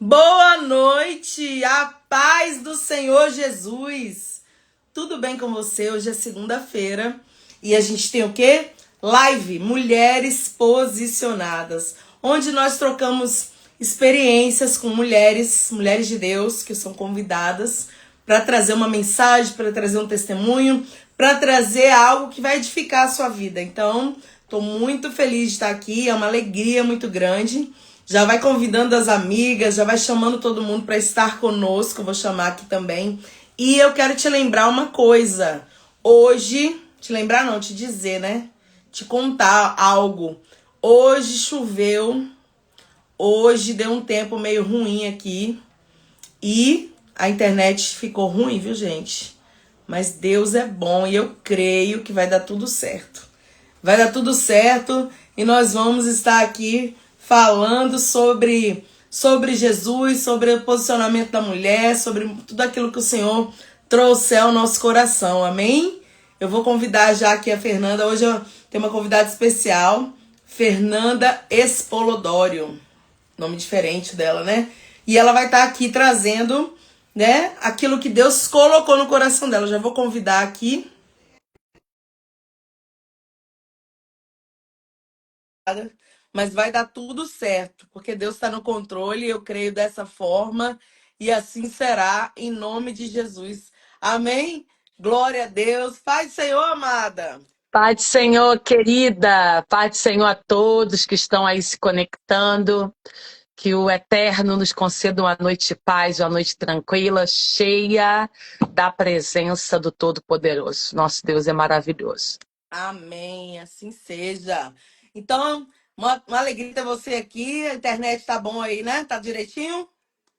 Boa noite, a paz do Senhor Jesus. Tudo bem com você? Hoje é segunda-feira e a gente tem o quê? Live Mulheres Posicionadas, onde nós trocamos experiências com mulheres de Deus que são convidadas para trazer uma mensagem, para trazer um testemunho, para trazer algo que vai edificar a sua vida. Então, estou muito feliz de estar aqui, é uma alegria muito grande. Já vai convidando as amigas, já vai chamando todo mundo para estar conosco. Eu vou chamar aqui também. E eu quero te lembrar uma coisa. Hoje, te lembrar não, te dizer, né? Te contar algo. Hoje choveu. Hoje deu um tempo meio ruim aqui. E a internet ficou ruim, viu, gente? Mas Deus é bom e eu creio que vai dar tudo certo. Vai dar tudo certo e nós vamos estar aqui falando sobre Jesus, sobre o posicionamento da mulher, sobre tudo aquilo que o Senhor trouxe ao nosso coração. Amém? Eu vou convidar já aqui a Fernanda. Hoje eu tenho uma convidada especial, Fernanda Espolodório. Nome diferente dela, né? E ela vai estar aqui trazendo, né, aquilo que Deus colocou no coração dela. Eu já vou convidar aqui. Mas vai dar tudo certo, porque Deus está no controle, eu creio dessa forma, e assim será, em nome de Jesus. Amém? Glória a Deus. Pai do Senhor, amada. Pai do Senhor, querida, Pai do Senhor a todos que estão aí se conectando, que o Eterno nos conceda uma noite de paz, uma noite tranquila, cheia da presença do Todo-Poderoso. Nosso Deus é maravilhoso. Amém, assim seja. Então, uma alegria ter você aqui. A internet tá bom aí, né? Tá direitinho?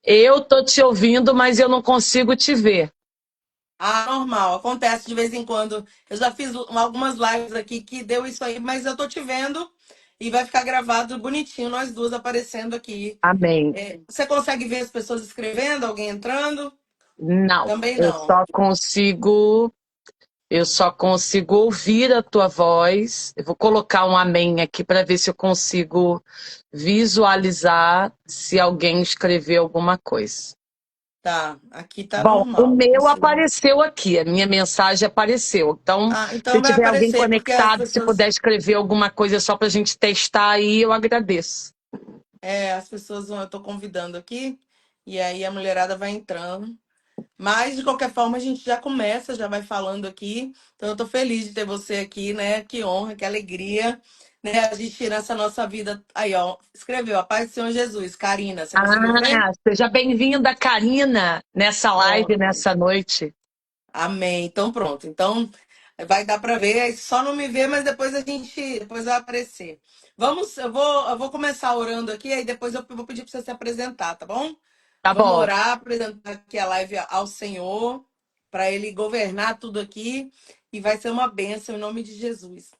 Eu tô te ouvindo, mas eu não consigo te ver. Ah, normal, acontece de vez em quando. Eu já fiz algumas lives aqui que deu isso aí, mas eu tô te vendo e vai ficar gravado bonitinho, nós duas aparecendo aqui. Amém. Você consegue ver as pessoas escrevendo, alguém entrando? Não, Também eu não. só consigo, eu só consigo ouvir a tua voz. Eu vou colocar um amém aqui para ver se eu consigo visualizar se alguém escreveu alguma coisa. Tá, aqui tá Bom, o normal. meu apareceu aqui, a minha mensagem apareceu. Então, Ah, se então vai tiver alguém aparecer, porque as conectado, se pessoas. puder escrever alguma coisa só para a gente testar aí, eu agradeço. As pessoas vão, eu tô convidando aqui, e aí a mulherada vai entrando. Mas, de qualquer forma, a gente já começa, já vai falando aqui. Então, eu tô feliz de ter você aqui, né? Que honra, que alegria, né? A gente nessa nossa vida. Aí, ó, escreveu, a paz do Senhor Jesus. Karina, você conseguiu ver? Ah, seja bem-vinda, Karina, nessa live, Pronto. nessa noite. Amém. Então, pronto. Então, vai dar para ver. Aí só não me vê, mas depois vai aparecer. Eu vou começar orando aqui, aí depois eu vou pedir para você se apresentar, tá bom? Tá Vamos bom. orar, apresentar aqui a live ao Senhor, para Ele governar tudo aqui, e vai ser uma bênção em nome de Jesus.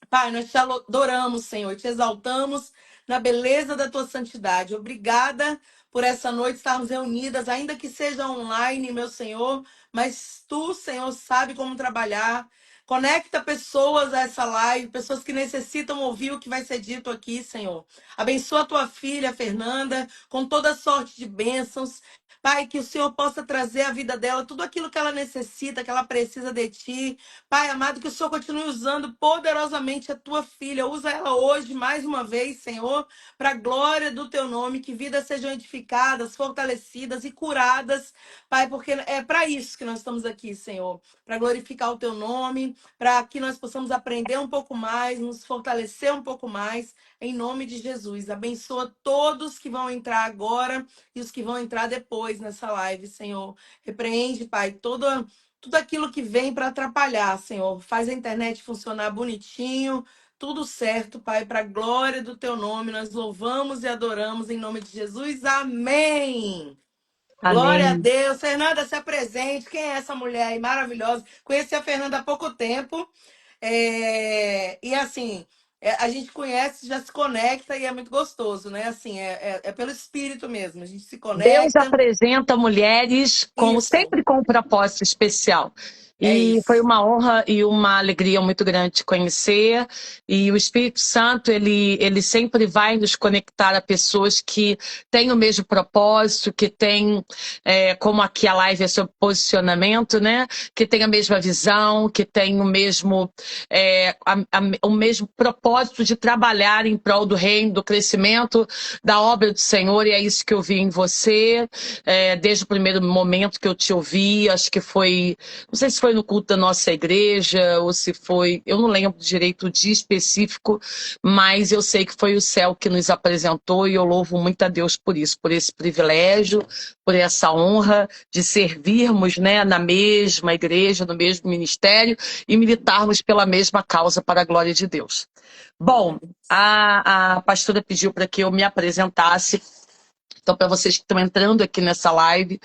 Pai, nós te adoramos, Senhor, te exaltamos na beleza da tua santidade. Obrigada por essa noite estarmos reunidas, ainda que seja online, meu Senhor, mas tu, Senhor, sabe como trabalhar. Conecta pessoas a essa live, pessoas que necessitam ouvir o que vai ser dito aqui, Senhor. Abençoa a tua filha, Fernanda, com toda sorte de bênçãos. Pai, que o Senhor possa trazer à vida dela tudo aquilo que ela necessita, que ela precisa de ti. Pai amado, que o Senhor continue usando poderosamente a tua filha. Usa ela hoje mais uma vez, Senhor, para a glória do teu nome, que vidas sejam edificadas, fortalecidas e curadas, Pai, porque é para isso que nós estamos aqui, Senhor, para glorificar o teu nome, para que nós possamos aprender um pouco mais, nos fortalecer um pouco mais, em nome de Jesus. Abençoa todos que vão entrar agora e os que vão entrar depois nessa live, Senhor. Repreende, Pai, tudo aquilo que vem para atrapalhar, Senhor. Faz a internet funcionar bonitinho, tudo certo, Pai, para a glória do teu nome. Nós louvamos e adoramos em nome de Jesus. Amém. Glória a Amém. Deus. Fernanda, se apresente. Quem é essa mulher aí maravilhosa? Conheci a Fernanda há pouco tempo. E assim, a gente conhece, já se conecta e é muito gostoso, né? Assim, é pelo espírito mesmo. A gente se Deus conecta. apresenta mulheres como Isso. sempre com um propósito especial. É E foi isso. uma honra e uma alegria muito grande te conhecer. E o Espírito Santo, ele sempre vai nos conectar a pessoas que têm o mesmo propósito, que têm, como aqui a live é sobre posicionamento, né? Que têm a mesma visão, que têm o mesmo, o mesmo propósito de trabalhar em prol do reino, do crescimento da obra do Senhor. E é isso que eu vi em você, desde o primeiro momento que eu te ouvi. Acho que foi, não sei se foi no culto da nossa igreja ou se foi, eu não lembro direito o dia específico, mas eu sei que foi o céu que nos apresentou e eu louvo muito a Deus por isso, por esse privilégio, por essa honra de servirmos, né, na mesma igreja, no mesmo ministério e militarmos pela mesma causa para a glória de Deus. Bom, a pastora pediu para que eu me apresentasse. Então, para vocês que estão entrando aqui nessa live,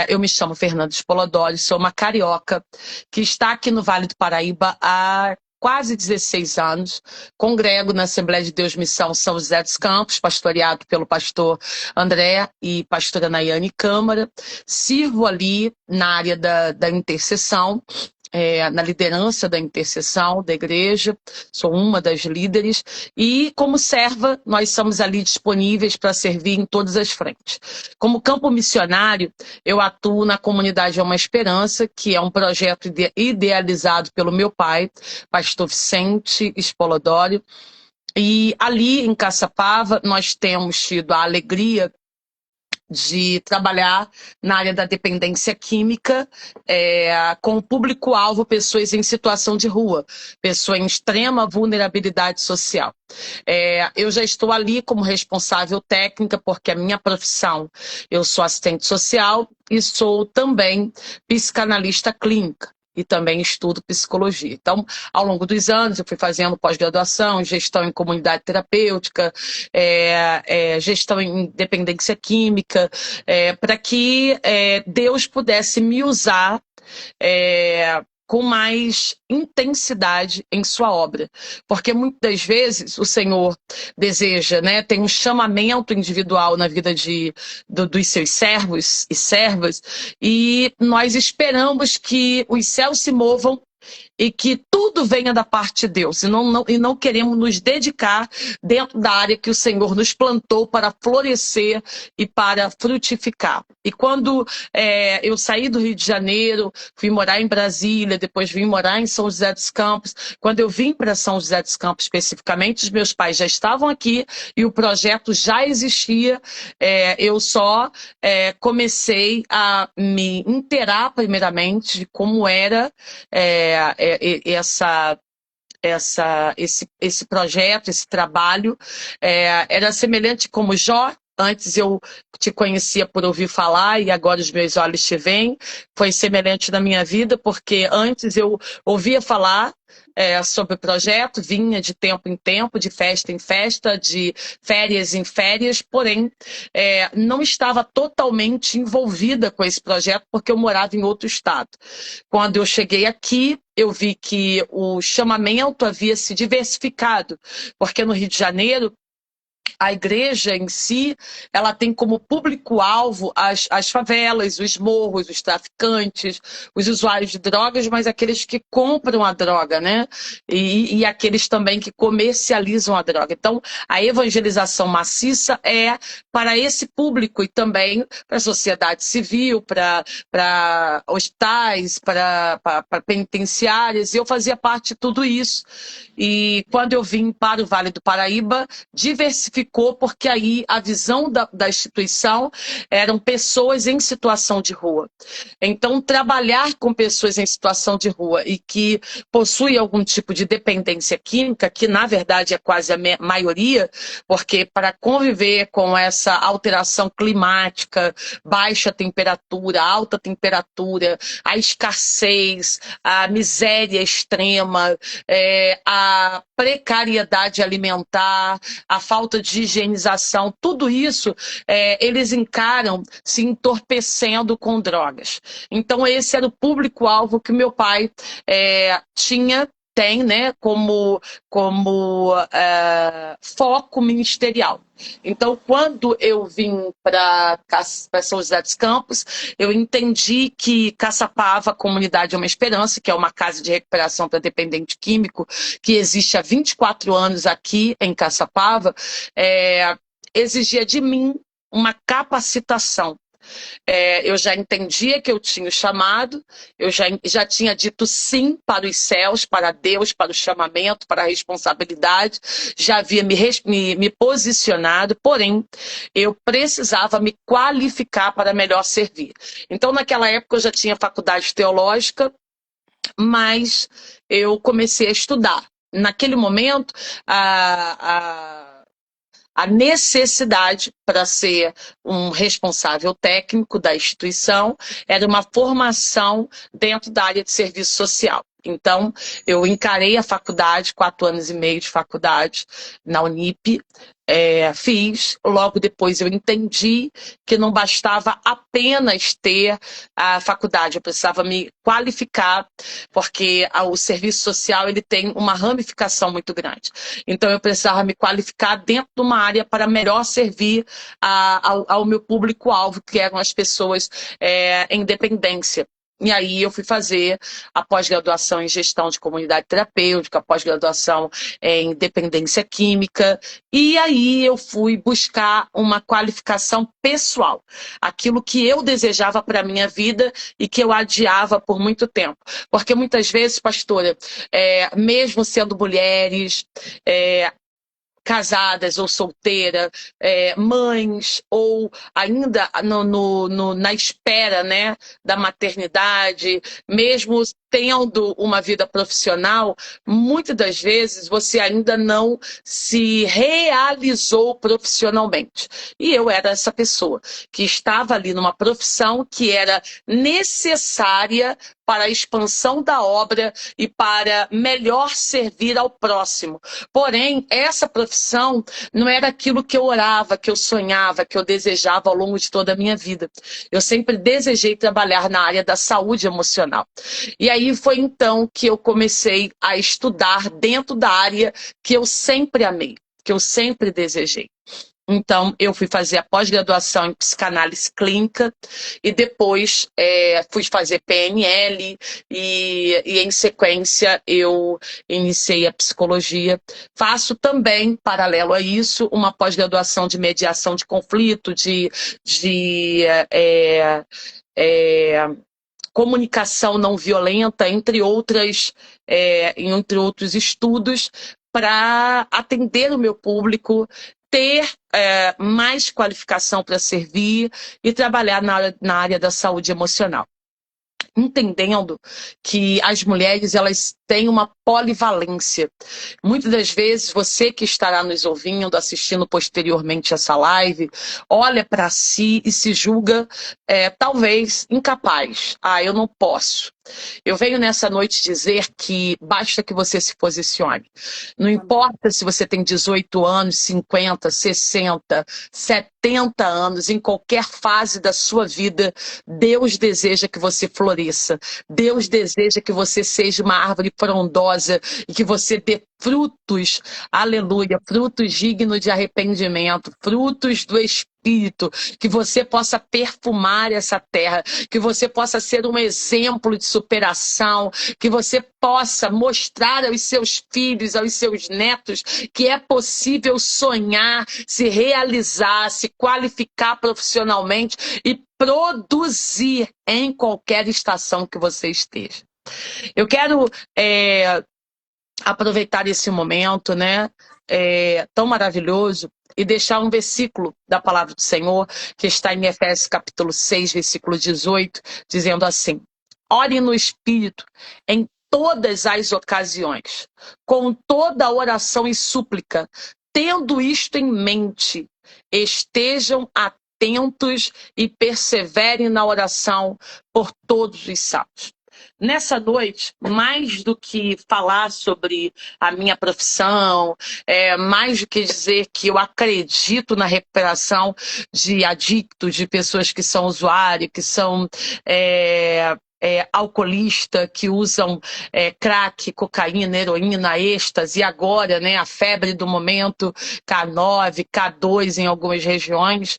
eu me chamo Fernanda Spolodori, sou uma carioca que está aqui no Vale do Paraíba há quase 16 anos. Congrego na Assembleia de Deus Missão São José dos Campos, pastoreado pelo pastor André e pastora Nayane Câmara. Sirvo ali na área da intercessão, na liderança da intercessão da igreja, sou uma das líderes, e como serva, nós somos ali disponíveis para servir em todas as frentes. Como campo missionário, eu atuo na Comunidade Uma Esperança, que é um projeto idealizado pelo meu pai, pastor Vicente Spolodori, e ali em Caçapava nós temos tido a alegria de trabalhar na área da dependência química, com o público-alvo pessoas em situação de rua, pessoas em extrema vulnerabilidade social. Eu já estou ali como responsável técnica, porque a minha profissão, eu sou assistente social e sou também psicanalista clínica. E também estudo psicologia. Então, ao longo dos anos, eu fui fazendo pós-graduação, gestão em comunidade terapêutica, gestão em dependência química, para que Deus pudesse me usar com mais intensidade em sua obra. Porque muitas das vezes o Senhor deseja, né, tem um chamamento individual na vida dos seus servos e servas, e nós esperamos que os céus se movam e que tudo venha da parte de Deus, e não queremos nos dedicar dentro da área que o Senhor nos plantou para florescer e para frutificar. E quando eu saí do Rio de Janeiro, fui morar em Brasília, depois vim morar em São José dos Campos, quando eu vim para São José dos Campos especificamente, os meus pais já estavam aqui e o projeto já existia, eu só comecei a me inteirar primeiramente de como era esse projeto, esse trabalho. Era semelhante como Jó. Antes eu te conhecia por ouvir falar e agora os meus olhos te veem. Foi semelhante na minha vida, porque antes eu ouvia falar sobre o projeto, vinha de tempo em tempo, de festa em festa, de férias em férias, porém não estava totalmente envolvida com esse projeto porque eu morava em outro estado. Quando eu cheguei aqui, eu vi que o chamamento havia se diversificado, porque no Rio de Janeiro, a igreja em si, ela tem como público-alvo as favelas, os morros, os traficantes, os usuários de drogas, mas aqueles que compram a droga, né? E aqueles também que comercializam a droga. Então, a evangelização maciça é para esse público e também para a sociedade civil, para hospitais, para penitenciárias. Eu fazia parte de tudo isso. E quando eu vim para o Vale do Paraíba, diversificou, porque aí a visão da instituição eram pessoas em situação de rua. Então, trabalhar com pessoas em situação de rua e que possuem algum tipo de dependência química, que na verdade é quase a maioria, porque para conviver com essa alteração climática, baixa temperatura, alta temperatura, a escassez, a miséria extrema, a precariedade alimentar, a falta de higienização, tudo isso eles encaram se entorpecendo com drogas. Então esse era o público-alvo que meu pai tinha, tem, né, como foco ministerial. Então, quando eu vim para São José dos Campos, eu entendi que Caçapava, Comunidade Uma Esperança, que é uma casa de recuperação para dependente químico, que existe há 24 anos aqui em Caçapava, exigia de mim uma capacitação. Eu já entendia que eu tinha o chamado, eu já tinha dito sim para os céus, para Deus, para o chamamento, para a responsabilidade, já havia me posicionado, porém, eu precisava me qualificar para melhor servir. Então, naquela época, eu já tinha faculdade teológica, mas eu comecei a estudar. Naquele momento, a necessidade para ser um responsável técnico da instituição era uma formação dentro da área de serviço social. Então, eu encarei a faculdade, 4 anos e meio de faculdade na Unip, fiz, logo depois eu entendi que não bastava apenas ter a faculdade, eu precisava me qualificar, porque o serviço social ele tem uma ramificação muito grande. Então eu precisava me qualificar dentro de uma área para melhor servir ao meu público-alvo, que eram as pessoas em dependência. E aí eu fui fazer a pós-graduação em gestão de comunidade terapêutica, a pós-graduação em dependência química, e aí eu fui buscar uma qualificação pessoal, aquilo que eu desejava para a minha vida e que eu adiava por muito tempo. Porque muitas vezes, pastora, mesmo sendo mulheres, casadas ou solteiras, mães, ou ainda na espera, né, da maternidade, mesmo tendo uma vida profissional, muitas das vezes você ainda não se realizou profissionalmente. E eu era essa pessoa que estava ali numa profissão que era necessária para a expansão da obra e para melhor servir ao próximo. Porém, essa profissão não era aquilo que eu orava, que eu sonhava, que eu desejava ao longo de toda a minha vida. Eu sempre desejei trabalhar na área da saúde emocional. E aí foi então que eu comecei a estudar dentro da área que eu sempre amei, que eu sempre desejei. Então, eu fui fazer a pós-graduação em psicanálise clínica e depois fui fazer PNL e em sequência eu iniciei a psicologia. Faço também, paralelo a isso, uma pós-graduação de mediação de conflito, de comunicação não violenta, entre outros estudos, para atender o meu público, ter mais qualificação para servir e trabalhar na área da saúde emocional. Entendendo que as mulheres elas têm uma polivalência. Muitas das vezes você que estará nos ouvindo, assistindo posteriormente essa live, olha para si e se julga talvez incapaz. Eu não posso. Eu venho nessa noite dizer que basta que você se posicione. Não importa se você tem 18 anos, 50, 60, 70 anos, em qualquer fase da sua vida, Deus deseja que você floresça. Deus deseja que você seja uma árvore frondosa e que você dê frutos, aleluia, frutos dignos de arrependimento, frutos do Espírito, que você possa perfumar essa terra, que você possa ser um exemplo de superação, que você possa mostrar aos seus filhos, aos seus netos, que é possível sonhar, se realizar, se qualificar profissionalmente e produzir em qualquer estação que você esteja. Eu quero aproveitar esse momento, né, tão maravilhoso e deixar um versículo da palavra do Senhor que está em Efésios capítulo 6, versículo 18, dizendo assim: ore no Espírito em todas as ocasiões, com toda oração e súplica, tendo isto em mente, estejam atentos e perseverem na oração por todos os santos. Nessa noite, mais do que falar sobre a minha profissão, mais do que dizer que eu acredito na recuperação de adictos, de pessoas que são usuários, que são alcoolista, que usam crack, cocaína, heroína, êxtase, e agora, né, a febre do momento, K9, K2 em algumas regiões,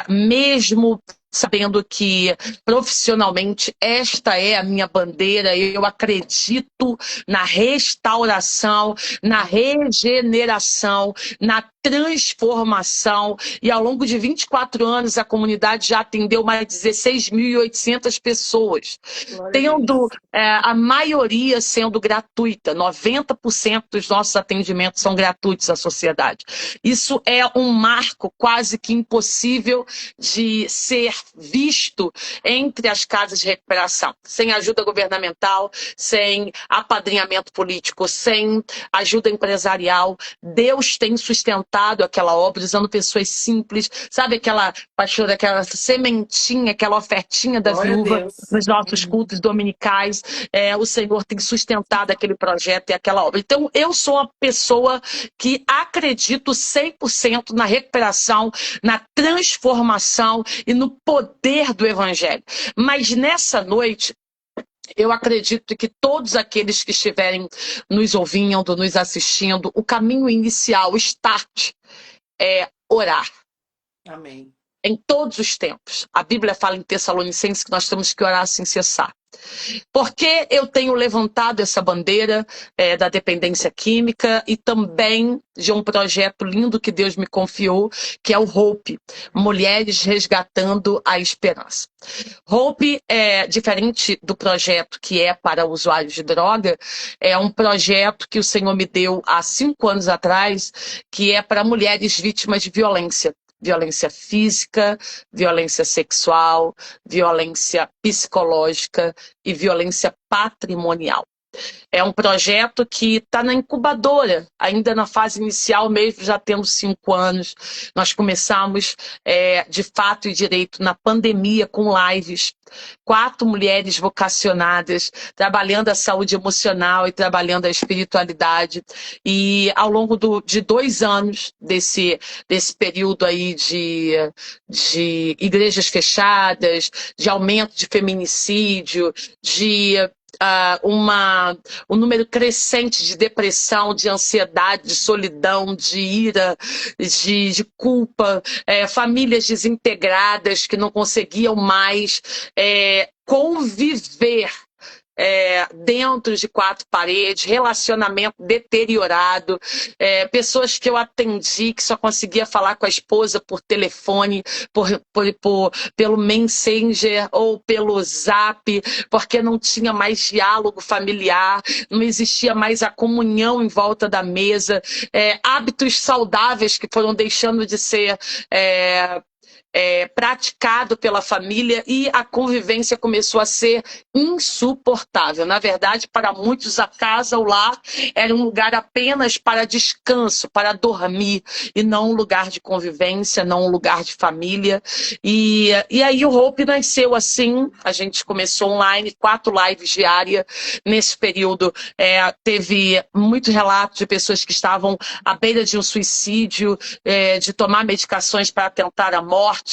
mesmo sabendo que profissionalmente esta é a minha bandeira, eu acredito na restauração, na regeneração, na transformação, e ao longo de 24 anos a comunidade já atendeu mais de 16.800 pessoas, tendo a maioria sendo gratuita, 90% dos nossos atendimentos são gratuitos à sociedade. Isso é um marco quase que impossível de ser visto entre as casas de recuperação, sem ajuda governamental, sem apadrinhamento político, sem ajuda empresarial. Deus tem sustentado aquela obra usando pessoas simples, sabe aquela, pastora, aquela sementinha, aquela ofertinha da viúva nos nossos cultos dominicais. O Senhor tem sustentado aquele projeto e aquela obra. Então, eu sou uma pessoa que acredito 100% na recuperação, na transformação e no poder do Evangelho. Mas nessa noite, eu acredito que todos aqueles que estiverem nos ouvindo, nos assistindo, o caminho inicial, o start, é orar. Amém. Em todos os tempos. A Bíblia fala em Tessalonicenses que nós temos que orar sem cessar. Porque eu tenho levantado essa bandeira da dependência química e também de um projeto lindo que Deus me confiou, que é o Hope, Mulheres Resgatando a Esperança. Hope, diferente do projeto que é para usuários de droga, é um projeto que o Senhor me deu há 5 anos atrás, que é para mulheres vítimas de violência. Violência física, violência sexual, violência psicológica e violência patrimonial. É um projeto que está na incubadora, ainda na fase inicial mesmo, já temos 5 anos. Nós começamos, de fato e direito, na pandemia, com lives. 4 mulheres vocacionadas, trabalhando a saúde emocional e trabalhando a espiritualidade. E ao longo de 2 anos desse período aí de igrejas fechadas, de aumento de feminicídio, de um número crescente de depressão, de ansiedade, de solidão, de ira, de culpa, famílias desintegradas que não conseguiam mais conviver dentro de 4 paredes, relacionamento deteriorado, pessoas que eu atendi que só conseguia falar com a esposa por telefone, pelo Messenger ou pelo Zap, porque não tinha mais diálogo familiar, não existia mais a comunhão em volta da mesa, hábitos saudáveis que foram deixando de ser praticado pela família e a convivência começou a ser insuportável. Na verdade, para muitos, a casa, o lar, era um lugar apenas para descanso, para dormir, e não um lugar de convivência, não um lugar de família. E aí o Hope nasceu assim, a gente começou online, 4 lives diárias. Nesse período, teve muito relato de pessoas que estavam à beira de um suicídio, de tomar medicações para tentar a morte,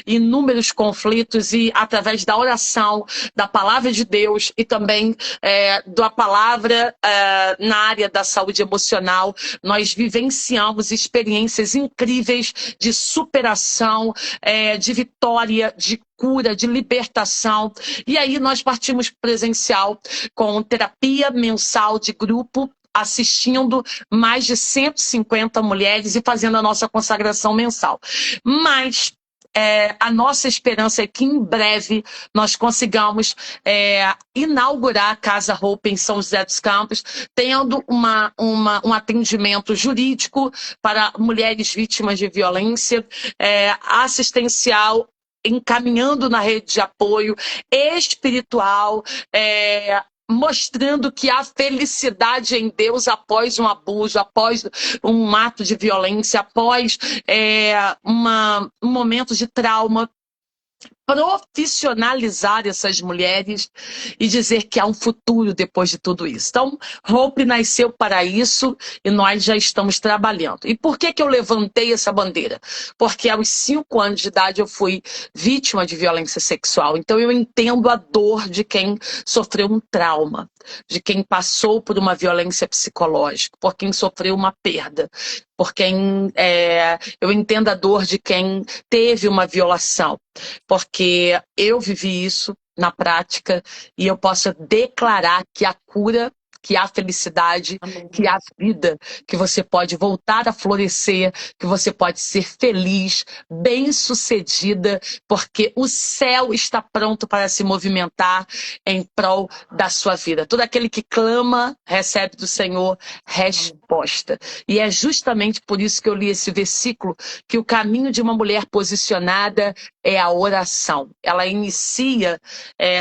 inúmeros conflitos, e através da oração, da palavra de Deus e também da palavra na área da saúde emocional, nós vivenciamos experiências incríveis de superação, de vitória, de cura, de libertação. E aí nós partimos presencial com terapia mensal de grupo, assistindo mais de 150 mulheres e fazendo a nossa consagração mensal. Mas a nossa esperança é que em breve nós consigamos inaugurar a Casa Hope em São José dos Campos, tendo um atendimento jurídico para mulheres vítimas de violência, assistencial, encaminhando na rede de apoio espiritual, mostrando que há felicidade em Deus após um abuso, após um ato de violência, após um momento de trauma, profissionalizar essas mulheres e dizer que há um futuro depois de tudo isso. Então, Hope nasceu para isso e nós já estamos trabalhando. E por que eu levantei essa bandeira? Porque aos 5 anos de idade eu fui vítima de violência sexual. Então, eu entendo a dor de quem sofreu um trauma, de quem passou por uma violência psicológica, por quem sofreu uma perda, por quem eu entendo a dor de quem teve uma violação, porque eu vivi isso na prática e eu posso declarar que a cura, que há felicidade, Amém. que há vida, que você pode voltar a florescer, que você pode ser feliz, bem-sucedida, porque o céu está pronto para se movimentar em prol da sua vida. Todo aquele que clama, recebe do Senhor resposta. E é justamente por isso que eu li esse versículo, que o caminho de uma mulher posicionada é a oração. Ela inicia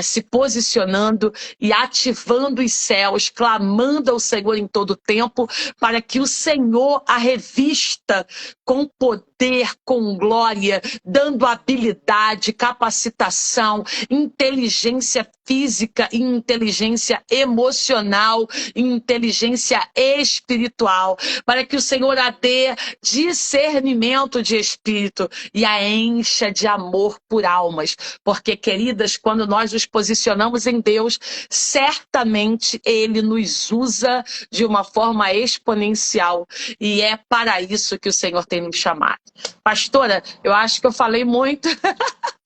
se posicionando e ativando os céus, clamando ao Senhor em todo o tempo, para que o Senhor a revista com poder, com glória, dando habilidade, capacitação, inteligência física e inteligência emocional, e inteligência espiritual, para que o Senhor a dê discernimento de espírito e a encha de amor por almas, porque, queridas, quando nós nos posicionamos em Deus, certamente Ele nos usa de uma forma exponencial, e é para isso que o Senhor tem nos chamado. Pastora, eu acho que eu falei muito.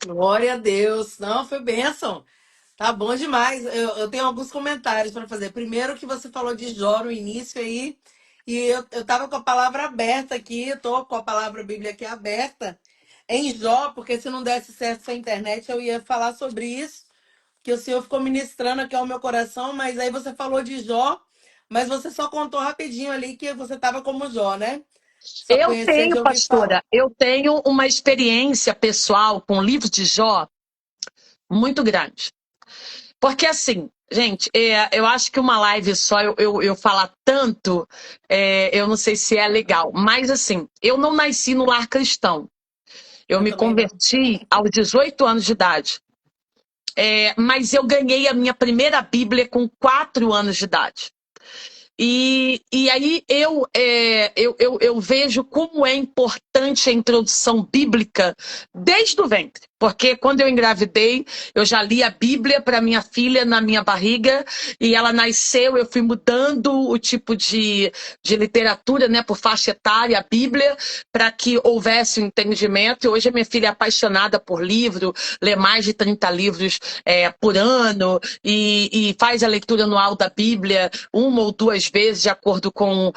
Glória a Deus. Não, foi bênção. Tá bom demais. Eu tenho alguns comentários para fazer. Primeiro que você falou de Jó no início aí, e eu tava com a palavra aberta aqui, eu tô com a palavra Bíblia aqui aberta em Jó, porque se não desse certo sem internet, eu ia falar sobre isso, que o Senhor ficou ministrando aqui ao meu coração, mas aí você falou de Jó, mas você só contou rapidinho ali que você tava como Jó, né? Só Eu conhecia de tenho, ouvir falar. pastora, eu tenho uma experiência pessoal com o livro de Jó muito grande. Porque assim, gente, eu acho que uma live só eu falar tanto, eu não sei se é legal. Mas assim, eu não nasci no lar cristão. Eu Eu me também não. converti aos 18 anos de idade. Mas eu ganhei a minha primeira Bíblia com 4 anos de idade. E aí eu vejo como é importante a introdução bíblica desde o ventre. Porque quando eu engravidei, eu já li a Bíblia para minha filha na minha barriga, e ela nasceu, eu fui mudando o tipo de literatura, né, por faixa etária, a Bíblia, para que houvesse um entendimento. E hoje a minha filha é apaixonada por livro, lê mais de 30 livros por ano, e faz a leitura anual da Bíblia 1 ou 2 vezes, de acordo com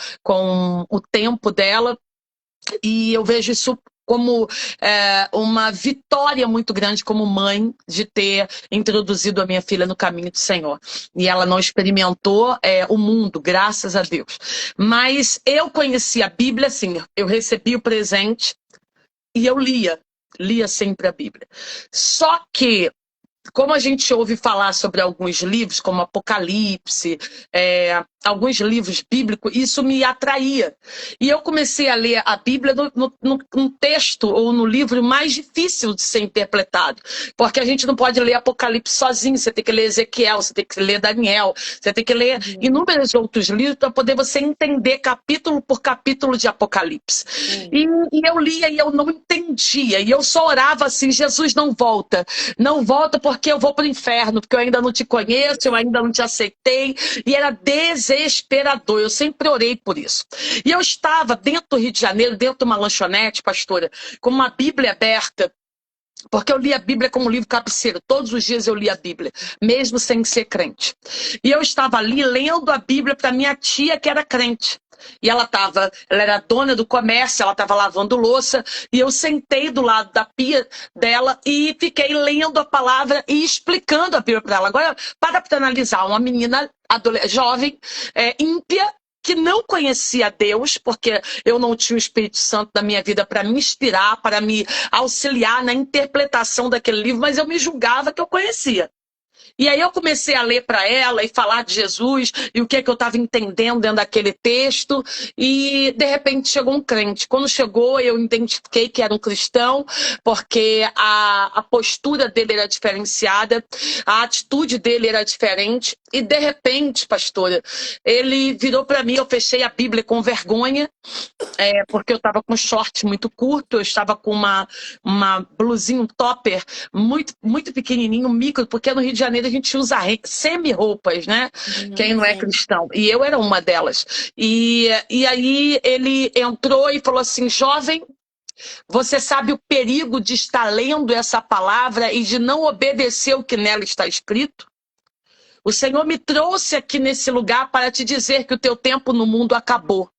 o tempo dela. E eu vejo isso como uma vitória muito grande como mãe de ter introduzido a minha filha no caminho do Senhor. E ela não experimentou o mundo, graças a Deus. Mas eu conheci a Bíblia assim, eu recebi o presente e eu lia sempre a Bíblia. Só que como a gente ouve falar sobre alguns livros, como Apocalipse, alguns livros bíblicos, isso me atraía. E eu comecei a ler a Bíblia num texto ou no livro mais difícil de ser interpretado. Porque a gente não pode ler Apocalipse sozinho, você tem que ler Ezequiel, você tem que ler Daniel, você tem que ler inúmeros outros livros para poder você entender capítulo por capítulo de Apocalipse. E eu lia e eu não entendia. E eu só orava assim, Jesus, não volta. Não volta porque eu vou para o inferno, porque eu ainda não te conheço, eu ainda não te aceitei. E era desesperador, eu sempre orei por isso. E eu estava dentro do Rio de Janeiro, dentro de uma lanchonete, pastora, com uma Bíblia aberta, porque eu li a Bíblia como um livro cabeceiro. Todos os dias eu li a Bíblia, mesmo sem ser crente. E eu estava ali lendo a Bíblia para minha tia, que era crente. E ela era dona do comércio, ela estava lavando louça, e eu sentei do lado da pia dela e fiquei lendo a palavra e explicando a Bíblia para ela. Agora, para analisar, uma menina jovem, ímpia, que não conhecia Deus, porque eu não tinha o Espírito Santo da minha vida para me inspirar, para me auxiliar na interpretação daquele livro, mas eu me julgava que eu conhecia. E aí eu comecei a ler para ela e falar de Jesus e o que é que eu estava entendendo dentro daquele texto. E de repente chegou um crente. Quando chegou, eu identifiquei que era um cristão, porque a postura dele era diferenciada, a atitude dele era diferente. E de repente, pastora, ele virou para mim, eu fechei a Bíblia com vergonha, porque eu estava com short muito curto, eu estava com uma blusinha, um topper muito, muito pequenininho, micro, porque no Rio de Janeiro a gente usa semi-roupas, né? Quem não é Sim. cristão. E eu era uma delas. E aí ele entrou e falou assim, jovem, você sabe o perigo de estar lendo essa palavra e de não obedecer o que nela está escrito? O Senhor me trouxe aqui nesse lugar para te dizer que o teu tempo no mundo acabou.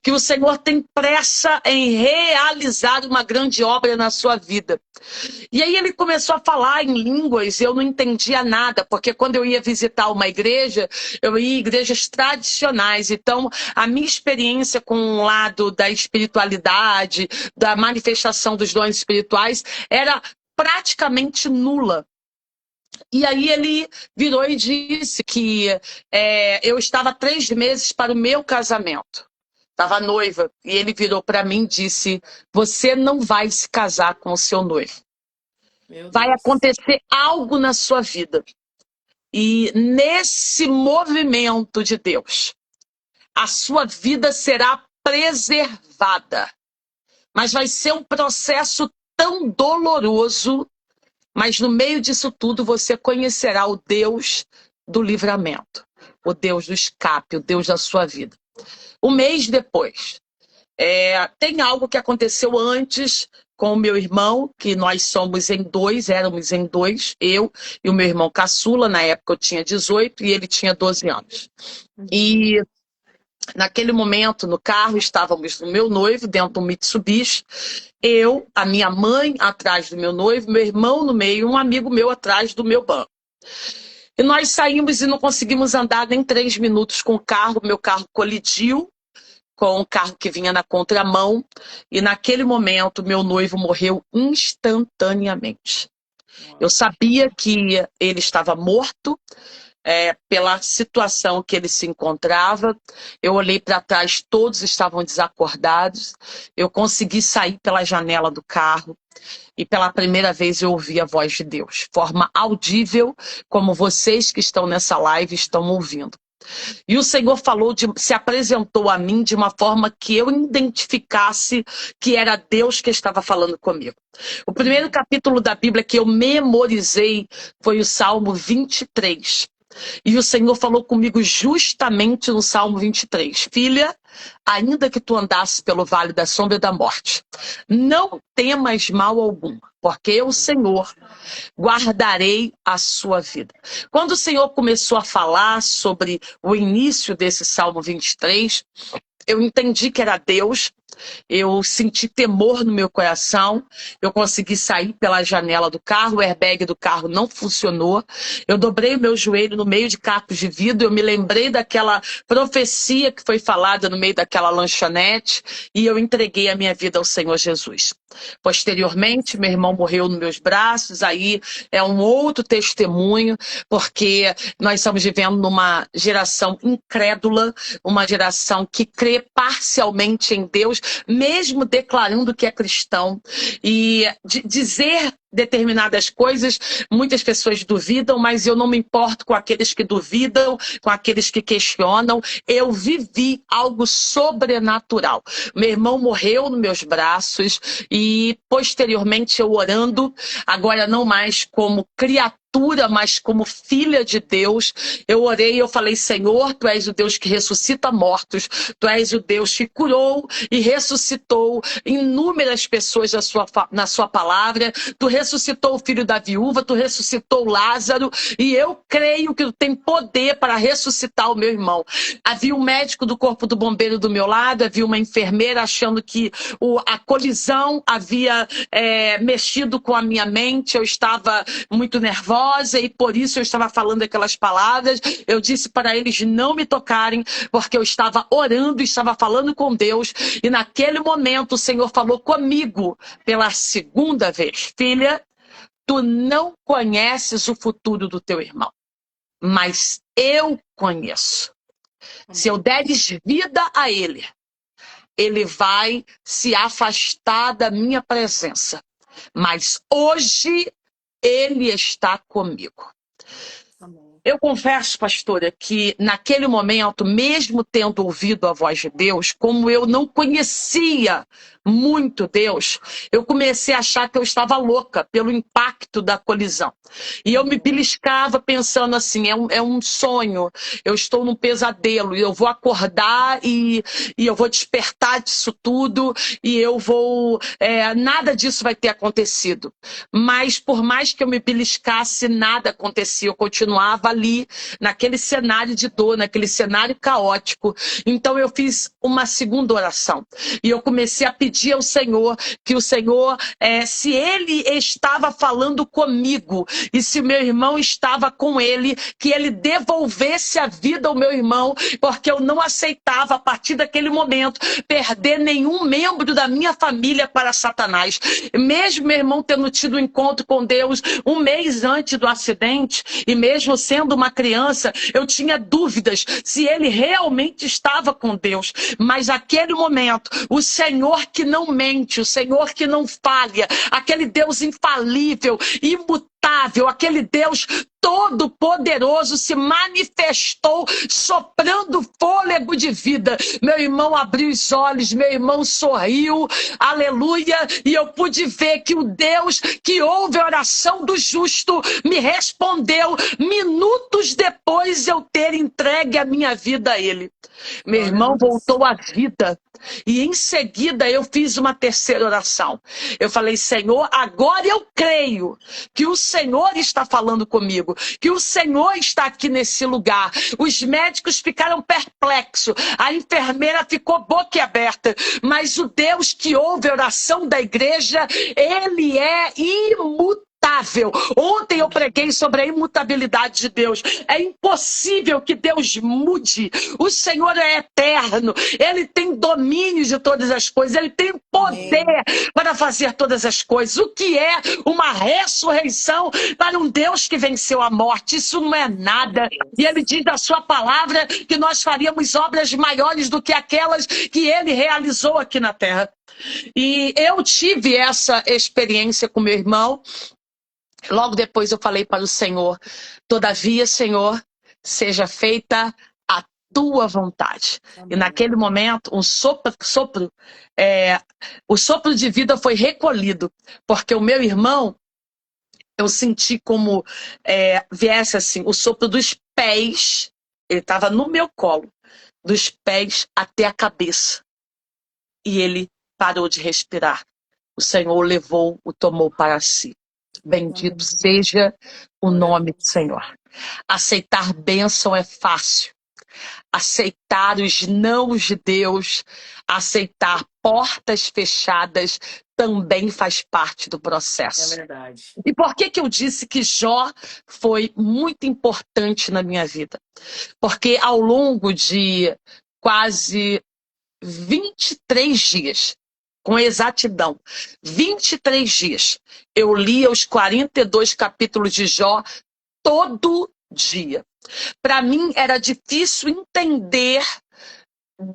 Que o Senhor tem pressa em realizar uma grande obra na sua vida. E aí ele começou a falar em línguas e eu não entendia nada, porque quando eu ia visitar uma igreja, eu ia em igrejas tradicionais. Então, a minha experiência com o lado da espiritualidade, da manifestação dos dons espirituais, era praticamente nula. E aí ele virou e disse que eu estava 3 meses para o meu casamento. Estava noiva. E ele virou para mim e disse, você não vai se casar com o seu noivo. Meu Vai Deus. acontecer algo na sua vida. E nesse movimento de Deus, a sua vida será preservada. Mas vai ser um processo tão doloroso, mas no meio disso tudo você conhecerá o Deus do livramento, o Deus do escape, o Deus da sua vida. Um mês depois, tem algo que aconteceu antes com o meu irmão, que nós éramos em dois, eu e o meu irmão caçula, na época eu tinha 18 e ele tinha 12 anos. E naquele momento, no carro, estávamos no meu noivo, dentro do Mitsubishi, eu, a minha mãe atrás do meu noivo, meu irmão no meio, um amigo meu atrás do meu banco. E nós saímos e não conseguimos andar nem 3 minutos com o carro, meu carro colidiu com um carro que vinha na contramão, e naquele momento meu noivo morreu instantaneamente. Eu sabia que ele estava morto, pela situação que ele se encontrava. Eu olhei para trás, todos estavam desacordados. Eu consegui sair pela janela do carro e pela primeira vez eu ouvi a voz de Deus, forma audível, como vocês que estão nessa live estão ouvindo. E o Senhor se apresentou a mim de uma forma que eu identificasse que era Deus que estava falando comigo. O primeiro capítulo da Bíblia que eu memorizei foi o Salmo 23. E o Senhor falou comigo justamente no Salmo 23. Filha, ainda que tu andasses pelo vale da sombra da morte, não temas mal algum, porque eu, Senhor, guardarei a sua vida. Quando o Senhor começou a falar sobre o início desse Salmo 23, eu entendi que era Deus. Eu senti temor no meu coração, eu consegui sair pela janela do carro, o airbag do carro não funcionou, eu dobrei o meu joelho no meio de cacos de vidro, eu me lembrei daquela profecia que foi falada no meio daquela lanchonete e eu entreguei a minha vida ao Senhor Jesus. Posteriormente, meu irmão morreu nos meus braços, aí é um outro testemunho, porque nós estamos vivendo numa geração incrédula, uma geração que crê parcialmente em Deus, mesmo declarando que é cristão. E dizer determinadas coisas, muitas pessoas duvidam, mas eu não me importo com aqueles que duvidam, com aqueles que questionam. Eu vivi algo sobrenatural. Meu irmão morreu nos meus braços e posteriormente eu orando, agora não mais como criatura, mas como filha de Deus, eu orei e eu falei, Senhor, Tu és o Deus que ressuscita mortos, Tu és o Deus que curou e ressuscitou inúmeras pessoas na sua palavra, Tu ressuscitou o filho da viúva, Tu ressuscitou Lázaro, e eu creio que Tu tem poder para ressuscitar o meu irmão. Havia um médico do corpo do bombeiro do meu lado, havia uma enfermeira achando que a colisão havia mexido com a minha mente, eu estava muito nervosa e por isso eu estava falando aquelas palavras. Eu disse para eles não me tocarem, porque eu estava orando e estava falando com Deus, e naquele momento o Senhor falou comigo pela segunda vez, filha, Tu não conheces o futuro do teu irmão, mas eu conheço. Se eu deres vida a ele, ele vai se afastar da minha presença. Mas hoje ele está comigo. Eu confesso, pastora, que naquele momento, mesmo tendo ouvido a voz de Deus, como eu não conhecia muito Deus, eu comecei a achar que eu estava louca pelo impacto da colisão. E eu me beliscava pensando assim, é um sonho, eu estou num pesadelo, e eu vou acordar e eu vou despertar disso tudo, e eu vou... nada disso vai ter acontecido. Mas por mais que eu me beliscasse, nada acontecia, eu continuava ali, naquele cenário de dor, naquele cenário caótico. Então eu fiz uma segunda oração, e eu comecei a pedir ao Senhor, que o Senhor, se Ele estava falando comigo, e se meu irmão estava com Ele, que Ele devolvesse a vida ao meu irmão, porque eu não aceitava, a partir daquele momento, perder nenhum membro da minha família para Satanás. Mesmo meu irmão tendo tido um encontro com Deus um mês antes do acidente, e mesmo sendo uma criança, eu tinha dúvidas se ele realmente estava com Deus. Mas naquele momento, o Senhor que não mente, o Senhor que não falha, aquele Deus infalível, imutável, aquele Deus todo-poderoso se manifestou soprando fôlego de vida. Meu irmão abriu os olhos, meu irmão sorriu, aleluia, e eu pude ver que o Deus que ouve a oração do justo me respondeu minutos depois de eu ter entregue a minha vida a Ele. Meu irmão voltou à vida. E em seguida eu fiz uma terceira oração. Eu falei, Senhor, agora eu creio que o Senhor está falando comigo, que o Senhor está aqui nesse lugar. Os médicos ficaram perplexos, a enfermeira ficou boquiaberta, mas o Deus que ouve a oração da igreja, Ele é imutável. Ontem eu preguei sobre a imutabilidade de Deus. É impossível que Deus mude. O Senhor é eterno. Ele tem domínio de todas as coisas. Ele tem poder para fazer todas as coisas. O que é uma ressurreição para um Deus que venceu a morte? Isso não é nada. E Ele diz da sua palavra que nós faríamos obras maiores do que aquelas que Ele realizou aqui na terra. E eu tive essa experiência com meu irmão. Logo depois eu falei para o Senhor, todavia, Senhor, seja feita a tua vontade. Amém. E naquele momento, o sopro de vida foi recolhido, porque o meu irmão, eu senti como viesse assim, o sopro dos pés, ele estava no meu colo, dos pés até a cabeça. E ele parou de respirar. O Senhor o levou, o tomou para si. Bendito seja o nome do Senhor. Aceitar bênção é fácil. Aceitar os nãos de Deus, aceitar portas fechadas também faz parte do processo. É verdade. E por que eu disse que Jó foi muito importante na minha vida? Porque ao longo de quase 23 dias, com exatidão, 23 dias, eu lia os 42 capítulos de Jó todo dia. Para mim era difícil entender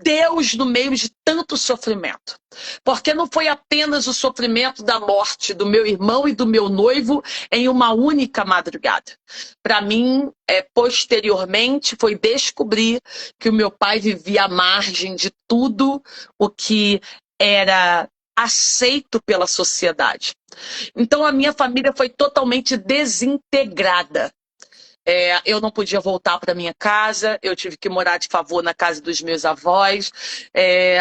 Deus no meio de tanto sofrimento. Porque não foi apenas o sofrimento da morte do meu irmão e do meu noivo em uma única madrugada. Para mim, posteriormente, foi descobrir que o meu pai vivia à margem de tudo o que era aceito pela sociedade. Então a minha família foi totalmente desintegrada. Eu não podia voltar para minha casa, eu tive que morar de favor na casa dos meus avós.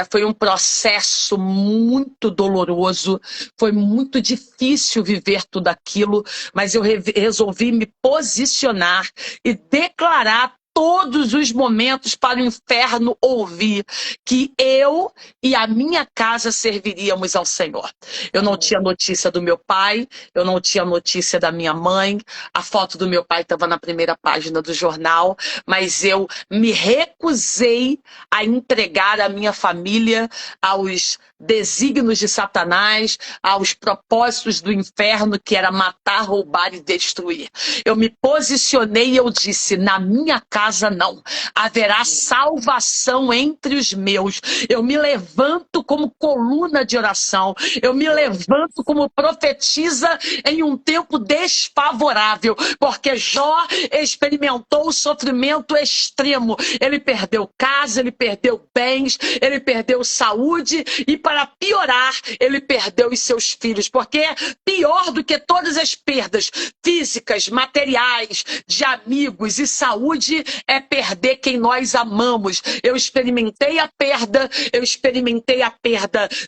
Foi um processo muito doloroso, foi muito difícil viver tudo aquilo, mas eu resolvi me posicionar e declarar todos os momentos para o inferno ouvir que eu e a minha casa serviríamos ao Senhor. Eu não tinha notícia do meu pai, eu não tinha notícia da minha mãe, a foto do meu pai estava na primeira página do jornal, mas eu me recusei a entregar a minha família aos desígnios de Satanás, aos propósitos do inferno, que era matar, roubar e destruir. Eu me posicionei e eu disse, na minha casa não. Haverá salvação entre os meus. Eu me levanto como coluna de oração. Eu me levanto como profetisa em um tempo desfavorável, porque Jó experimentou o sofrimento extremo. Ele perdeu casa, ele perdeu bens, ele perdeu saúde e, para piorar, ele perdeu os seus filhos, porque pior do que todas as perdas físicas, materiais, de amigos e saúde é perder quem nós amamos. Eu experimentei a perda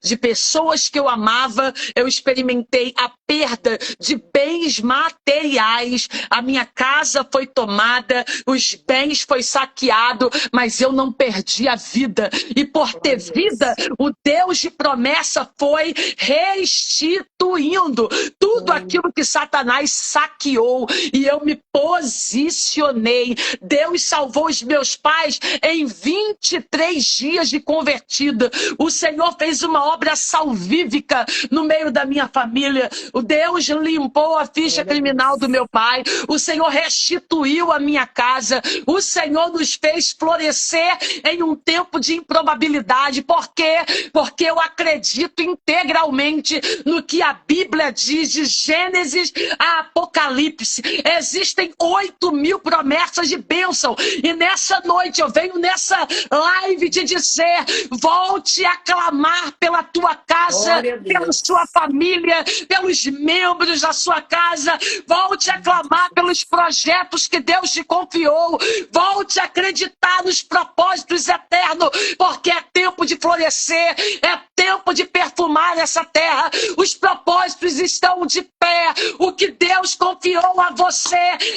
de pessoas que eu amava, eu experimentei a perda de bens materiais, a minha casa foi tomada, os bens foi saqueado, mas eu não perdi a vida. E por ter vida, o Deus de promessa foi restituindo tudo aquilo que Satanás saqueou, e eu me posicionei. Deus salvou os meus pais em 23 dias de convertida. O Senhor fez uma obra salvífica no meio da minha família. O Deus limpou a ficha criminal do meu pai. O Senhor restituiu a minha casa. O Senhor nos fez florescer em um tempo de improbabilidade. Por quê? Porque eu acredito integralmente no que a Bíblia diz, de Gênesis a Apocalipse. Existem 8.000 promessas de bênção. E nessa noite eu venho nessa live te dizer, volte a clamar pela tua casa, pela sua família, pelos membros da sua casa. Volte a clamar pelos projetos que Deus te confiou. Volte a acreditar nos propósitos eternos, porque é tempo de florescer, é tempo de perfumar essa terra. Os propósitos estão de pé. O que Deus confiou a você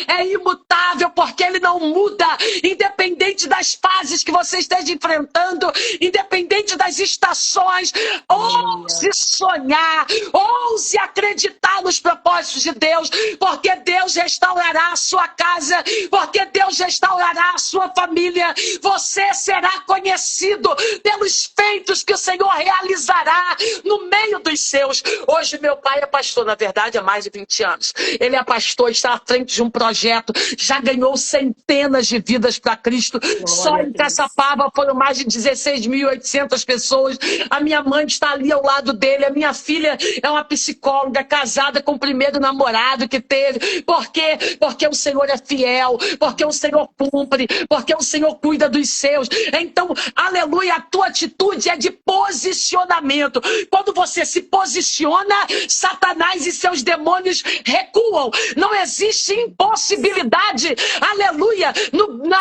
é imutável, porque Ele não muda, independente das fases que você esteja enfrentando, independente das estações. Ouse sonhar, ouse acreditar nos propósitos de Deus, porque Deus restaurará a sua casa, porque Deus restaurará a sua família. Você será conhecido pelos feitos que o Senhor realizará no meio dos seus. Hoje meu pai é pastor, na verdade há mais de 20 anos. Ele é pastor, está à frente de um projeto, já ganhou centenas de vidas para Cristo. Só em Caçapava foram mais de 16.800 pessoas. A minha mãe está ali ao lado dele. A minha filha é uma psicóloga casada com o primeiro namorado que teve. Por quê? Porque o Senhor é fiel, porque o Senhor cumpre, porque o Senhor cuida dos seus. Então, aleluia, a tua atitude é de posicionamento. Quando você se posiciona, Satanás e seus demônios recuam. Não existe impossibilidade, aleluia,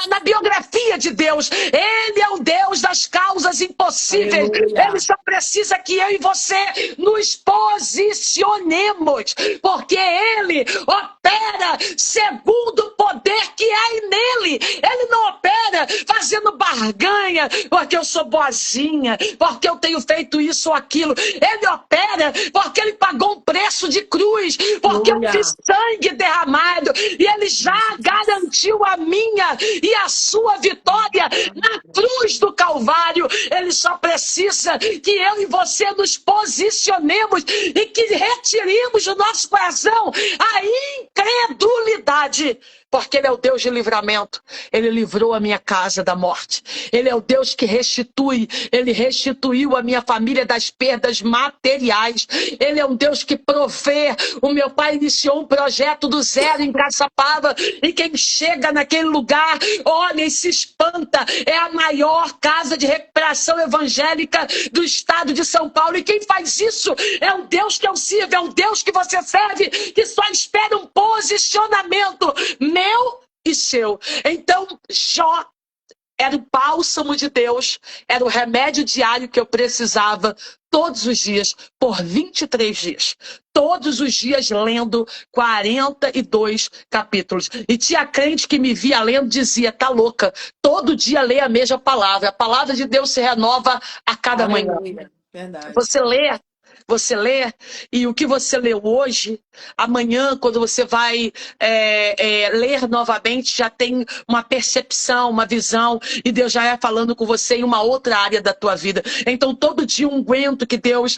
na biografia de Deus. Ele é o Deus das causas impossíveis. Aleluia. Ele só precisa que eu e você nos posicionemos, porque Ele opera segundo o poder que há nele. Ele não opera fazendo barganha, porque eu sou boazinha, porque eu tenho feito isso ou aquilo. Ele opera porque Ele pagou um preço de cruz, porque eu fiz sangue derramado, e Ele já garantiu a minha e a sua vitória na cruz do Calvário. Ele só precisa que eu e você nos posicionemos e que retiremos do nosso coração a incredulidade, porque Ele é o Deus de livramento. Ele livrou a minha casa da morte. Ele é o Deus que restitui. Ele restituiu a minha família das perdas materiais. Ele é um Deus que provê. O meu pai iniciou um projeto do zero em Caçapava, e quem chega naquele lugar, olha e se espanta. É a maior casa de recuperação evangélica do estado de São Paulo. E quem faz isso é um Deus que é possível, é um Deus que você serve, que só espera um posicionamento meu e seu. Então, Jó era o bálsamo de Deus, era o remédio diário que eu precisava todos os dias, por 23 dias. Todos os dias lendo 42 capítulos. E tinha crente que me via lendo e dizia, tá louca, todo dia lê a mesma palavra. A palavra de Deus se renova a cada manhã. Aleluia. Verdade. Você lê, e o que você leu hoje, amanhã, quando você vai ler novamente, já tem uma percepção, uma visão, e Deus já é falando com você em uma outra área da tua vida. Então, todo dia um unguento que Deus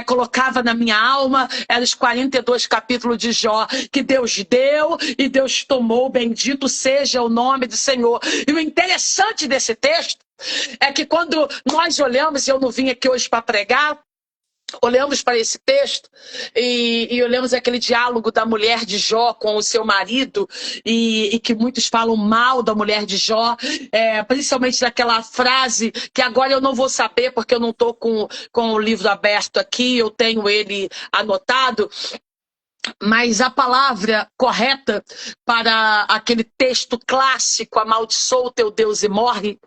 colocava na minha alma, eram os 42 capítulos de Jó, que Deus deu e Deus tomou, bendito seja o nome do Senhor. E o interessante desse texto é que quando nós olhamos, e eu não vim aqui hoje para pregar, olhamos para esse texto e olhamos aquele diálogo da mulher de Jó com o seu marido e que muitos falam mal da mulher de Jó, principalmente daquela frase que agora eu não vou saber porque eu não estou com o livro aberto aqui, eu tenho ele anotado. Mas a palavra correta para aquele texto clássico, amaldiçoa o teu Deus e morre,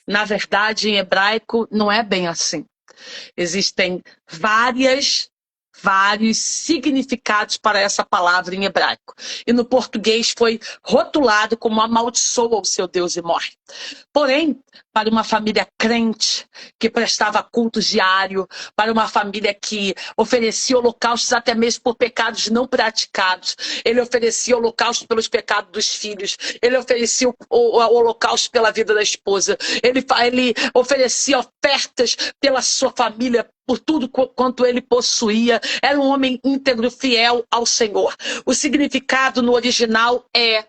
na verdade, em hebraico, não é bem assim. Existem vários significados para essa palavra em hebraico. E no português foi rotulado como amaldiçoa o seu Deus e morre. Porém, para uma família crente, que prestava culto diário, para uma família que oferecia holocaustos até mesmo por pecados não praticados, ele oferecia holocausto pelos pecados dos filhos, ele oferecia o holocausto pela vida da esposa, ele oferecia ofertas pela sua família, por tudo quanto ele possuía. Era um homem íntegro, fiel ao Senhor. O significado no original é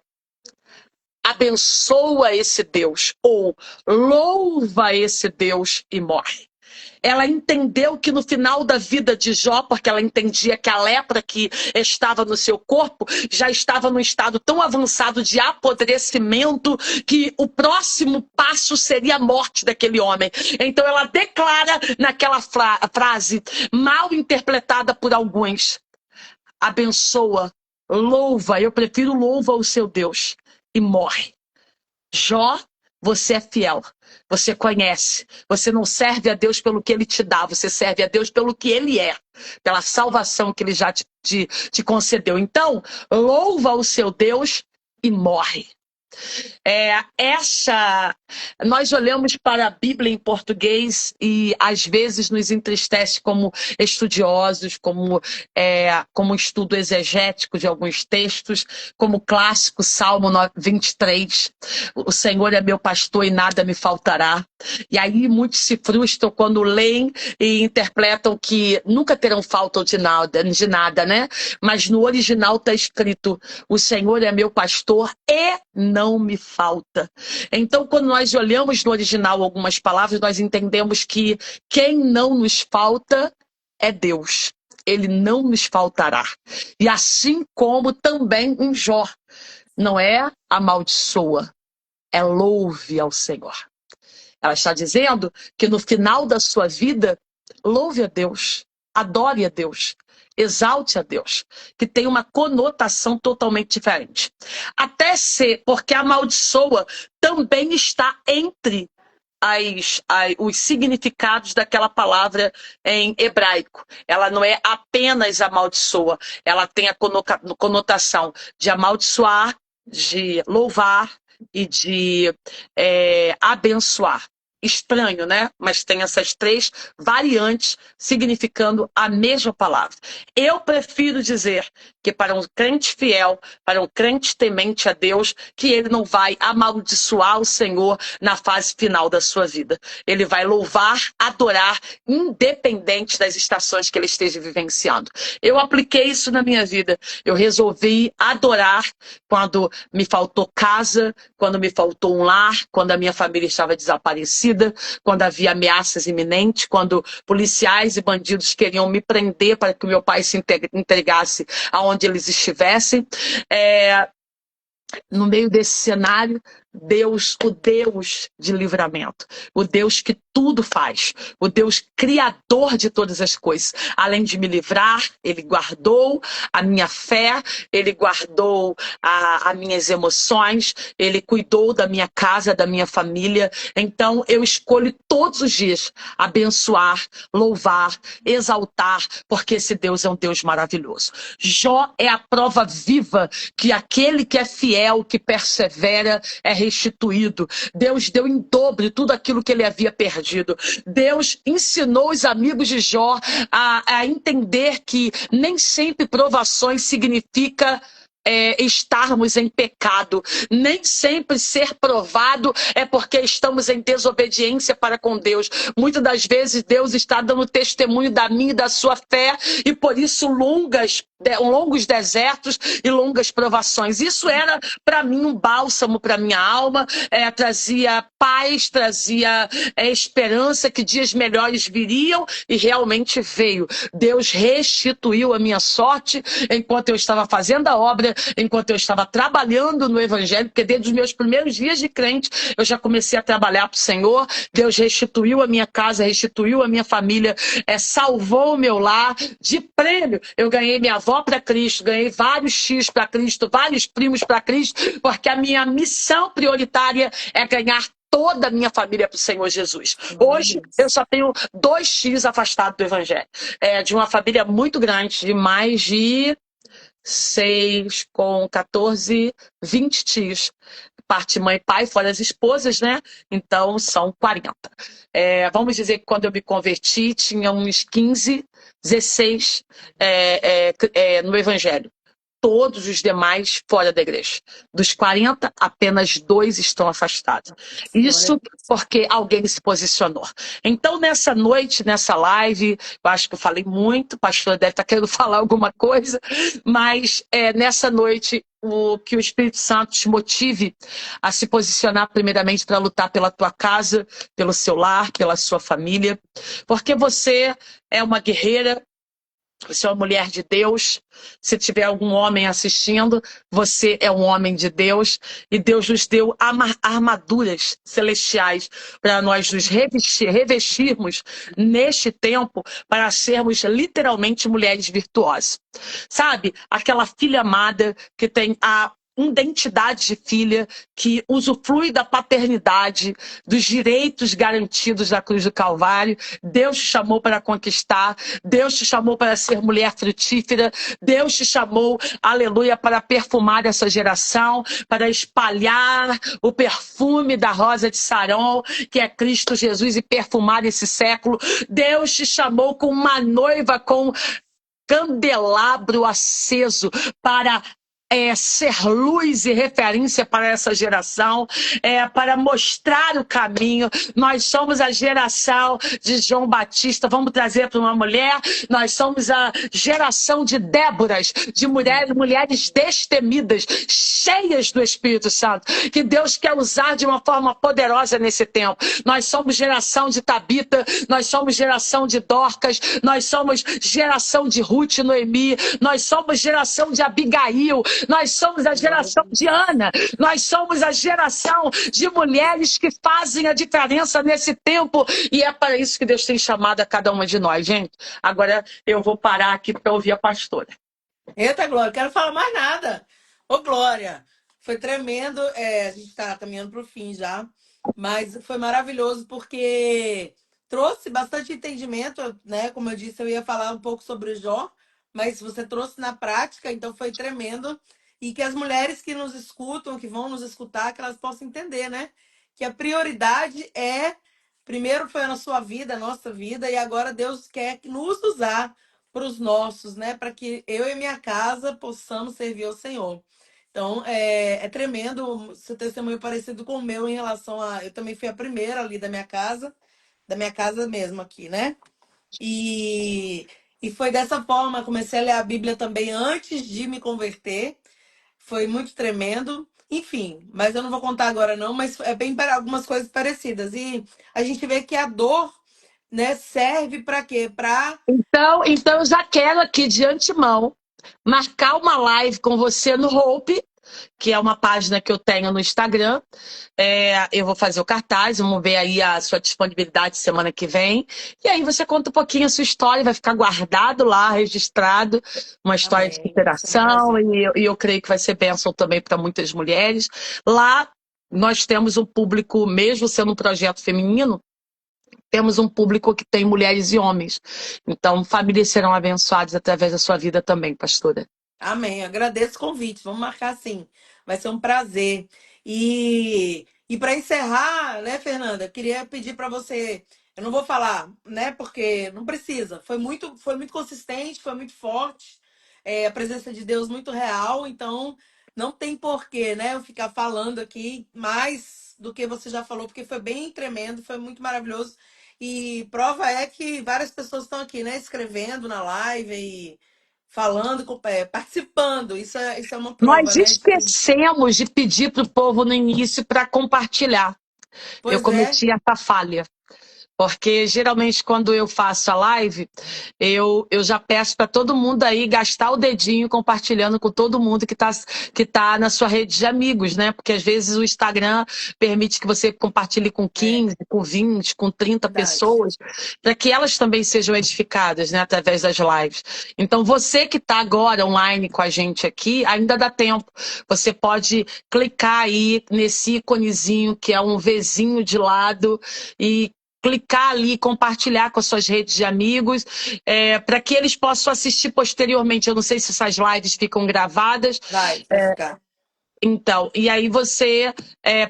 abençoa esse Deus ou louva esse Deus e morre. Ela entendeu que no final da vida de Jó, porque ela entendia que a lepra que estava no seu corpo já estava num estado tão avançado de apodrecimento que o próximo passo seria a morte daquele homem. Então ela declara naquela frase, mal interpretada por alguns, abençoa, louva, eu prefiro louva o seu Deus, e morre. Jó, você é fiel, você conhece, você não serve a Deus pelo que ele te dá, você serve a Deus pelo que ele é, pela salvação que ele já te concedeu. Então, louva o seu Deus e morre. Nós olhamos para a Bíblia em português e às vezes nos entristece como estudiosos, como estudo exegético de alguns textos, como o clássico Salmo 23, o Senhor é meu pastor e nada me faltará. E aí muitos se frustram quando leem e interpretam que nunca terão falta de nada, né? Mas no original está escrito, o Senhor é meu pastor e não me falta. Então, quando nós olhamos no original algumas palavras, nós entendemos que quem não nos falta é Deus. Ele não nos faltará. E assim como também em Jó, não é amaldiçoa, é louve ao Senhor. Ela está dizendo que no final da sua vida, louve a Deus, adore a Deus, exalte a Deus, que tem uma conotação totalmente diferente. Até ser, porque a amaldiçoa também está entre os significados daquela palavra em hebraico. Ela não é apenas amaldiçoa, ela tem a conotação de amaldiçoar, de louvar e de abençoar. Estranho, né? Mas tem essas três variantes significando a mesma palavra. Eu prefiro dizer que para um crente fiel, para um crente temente a Deus, que ele não vai amaldiçoar o Senhor na fase final da sua vida. Ele vai louvar, adorar, independente das estações que ele esteja vivenciando. Eu apliquei isso na minha vida. Eu resolvi adorar quando me faltou casa, quando me faltou um lar, quando a minha família estava desaparecida, quando havia ameaças iminentes, quando policiais e bandidos queriam me prender para que o meu pai se entregasse aonde eles estivessem. No meio desse cenário, Deus, o Deus de livramento, o Deus que tudo faz, o Deus criador de todas as coisas. Além de me livrar, Ele guardou a minha fé, Ele guardou as minhas emoções, Ele cuidou da minha casa, da minha família. Então, eu escolho todos os dias abençoar, louvar, exaltar, porque esse Deus é um Deus maravilhoso. Jó é a prova viva que aquele que é fiel, que persevera, é restituído. Deus deu em dobro tudo aquilo que ele havia perdido. Deus ensinou os amigos de Jó a entender que nem sempre provações significa estarmos em pecado. Nem sempre ser provado é porque estamos em desobediência para com Deus. Muitas das vezes Deus está dando testemunho da minha e da sua fé, e por isso longos desertos e longas provações. Isso era para mim um bálsamo para minha alma, trazia paz, trazia esperança que dias melhores viriam, e realmente veio. Deus restituiu a minha sorte enquanto eu estava fazendo a obra, enquanto eu estava trabalhando no Evangelho, porque desde os meus primeiros dias de crente eu já comecei a trabalhar para o Senhor. Deus restituiu a minha casa, restituiu a minha família, salvou o meu lar. De prêmio, eu ganhei minha avó para Cristo, ganhei vários tios para Cristo, vários primos para Cristo, porque a minha missão prioritária é ganhar toda a minha família para o Senhor Jesus. Hoje eu só tenho 2 tios afastados do Evangelho. De uma família muito grande, de mais de 6, com 14, 20 tios. Parte mãe e pai, fora as esposas, né? Então são 40. Vamos dizer que quando eu me converti, tinha uns 15, 16 no Evangelho. Todos os demais fora da igreja. Dos 40, apenas 2 estão afastados. Isso porque alguém se posicionou. Então, nessa noite, nessa live, eu acho que eu falei muito, o pastor deve estar querendo falar alguma coisa, mas nessa noite, que o Espírito Santo te motive a se posicionar primeiramente para lutar pela tua casa, pelo seu lar, pela sua família, porque você é uma guerreira. Você é uma mulher de Deus. Se tiver algum homem assistindo, você é um homem de Deus. E Deus nos deu armaduras celestiais para nós nos revestirmos neste tempo, para sermos literalmente mulheres virtuosas. Sabe? Aquela filha amada que tem a identidade de filha, que usufrui da paternidade, dos direitos garantidos da cruz do Calvário. Deus te chamou para conquistar, Deus te chamou para ser mulher frutífera, Deus te chamou, aleluia, para perfumar essa geração, para espalhar o perfume da rosa de Saron, que é Cristo Jesus, e perfumar esse século. Deus te chamou com uma noiva, com candelabro aceso, para ser luz e referência para essa geração, para mostrar o caminho. Nós somos a geração de João Batista, vamos trazer para uma mulher. Nós somos a geração de Déboras, de mulheres destemidas, cheias do Espírito Santo, que Deus quer usar de uma forma poderosa nesse tempo. Nós somos geração de Tabita, nós somos geração de Dorcas, nós somos geração de Ruth e Noemi, nós somos geração de Abigail, nós somos a geração de Ana, nós somos a geração de mulheres que fazem a diferença nesse tempo, e é para isso que Deus tem chamado a cada uma de nós, gente. Agora eu vou parar aqui para ouvir a pastora. Eita, Glória, quero falar mais nada. Ô, Glória, foi tremendo. A gente tá caminhando pro fim já, mas foi maravilhoso porque trouxe bastante entendimento, né? Como eu disse, eu ia falar um pouco sobre o Jó, mas você trouxe na prática, então foi tremendo. E que as mulheres que nos escutam, que vão nos escutar, que elas possam entender, né? Que a prioridade primeiro foi na sua vida, a nossa vida, e agora Deus quer nos usar para os nossos, né? Para que eu e minha casa possamos servir ao Senhor. Então, é tremendo seu testemunho parecido com o meu em relação a. Eu também fui a primeira ali da minha casa mesmo aqui, né? E foi dessa forma, comecei a ler a Bíblia também antes de me converter. Foi muito tremendo. Enfim, mas eu não vou contar agora não, mas é bem para algumas coisas parecidas. E a gente vê que a dor, né, serve para quê? Então eu já quero aqui de antemão marcar uma live com você no Hope, que é uma página que eu tenho no Instagram. Eu vou fazer o cartaz, vamos ver aí a sua disponibilidade semana que vem. E aí você conta um pouquinho a sua história, vai ficar guardado lá, registrado, uma história de Amém. Vai ser um superação, prazer. e eu creio que vai ser bênção também para muitas mulheres. Lá nós temos um público, mesmo sendo um projeto feminino, temos um público que tem mulheres e homens. Então, famílias serão abençoadas através da sua vida também, pastora. Amém. Agradeço o convite. Vamos marcar sim. Vai ser um prazer. E para encerrar, né, Fernanda, eu queria pedir para você. Eu não vou falar, né, porque não precisa. Foi muito consistente, foi muito forte. A presença de Deus muito real. Então, não tem porquê, né, eu ficar falando aqui mais do que você já falou, porque foi bem tremendo, foi muito maravilhoso. E prova é que várias pessoas estão aqui, né, escrevendo na live falando, participando. Isso é uma prova, Nós né? De que... esquecemos de pedir para o povo no início para compartilhar. Eu Pois é, cometi essa falha. Porque geralmente quando eu faço a live, eu já peço para todo mundo aí gastar o dedinho compartilhando com todo mundo que tá na sua rede de amigos, né? Porque às vezes o Instagram permite que você compartilhe com é 15, com 20, com 30 verdade. pessoas, para que elas também sejam edificadas, né? Através das lives. Então você que está agora online com a gente aqui, ainda dá tempo. Você pode clicar aí nesse íconezinho que é um Vzinho de lado e clicar ali, compartilhar com as suas redes de amigos, para que eles possam assistir posteriormente. Eu não sei se essas lives ficam gravadas. Vai ficar. Então, e aí você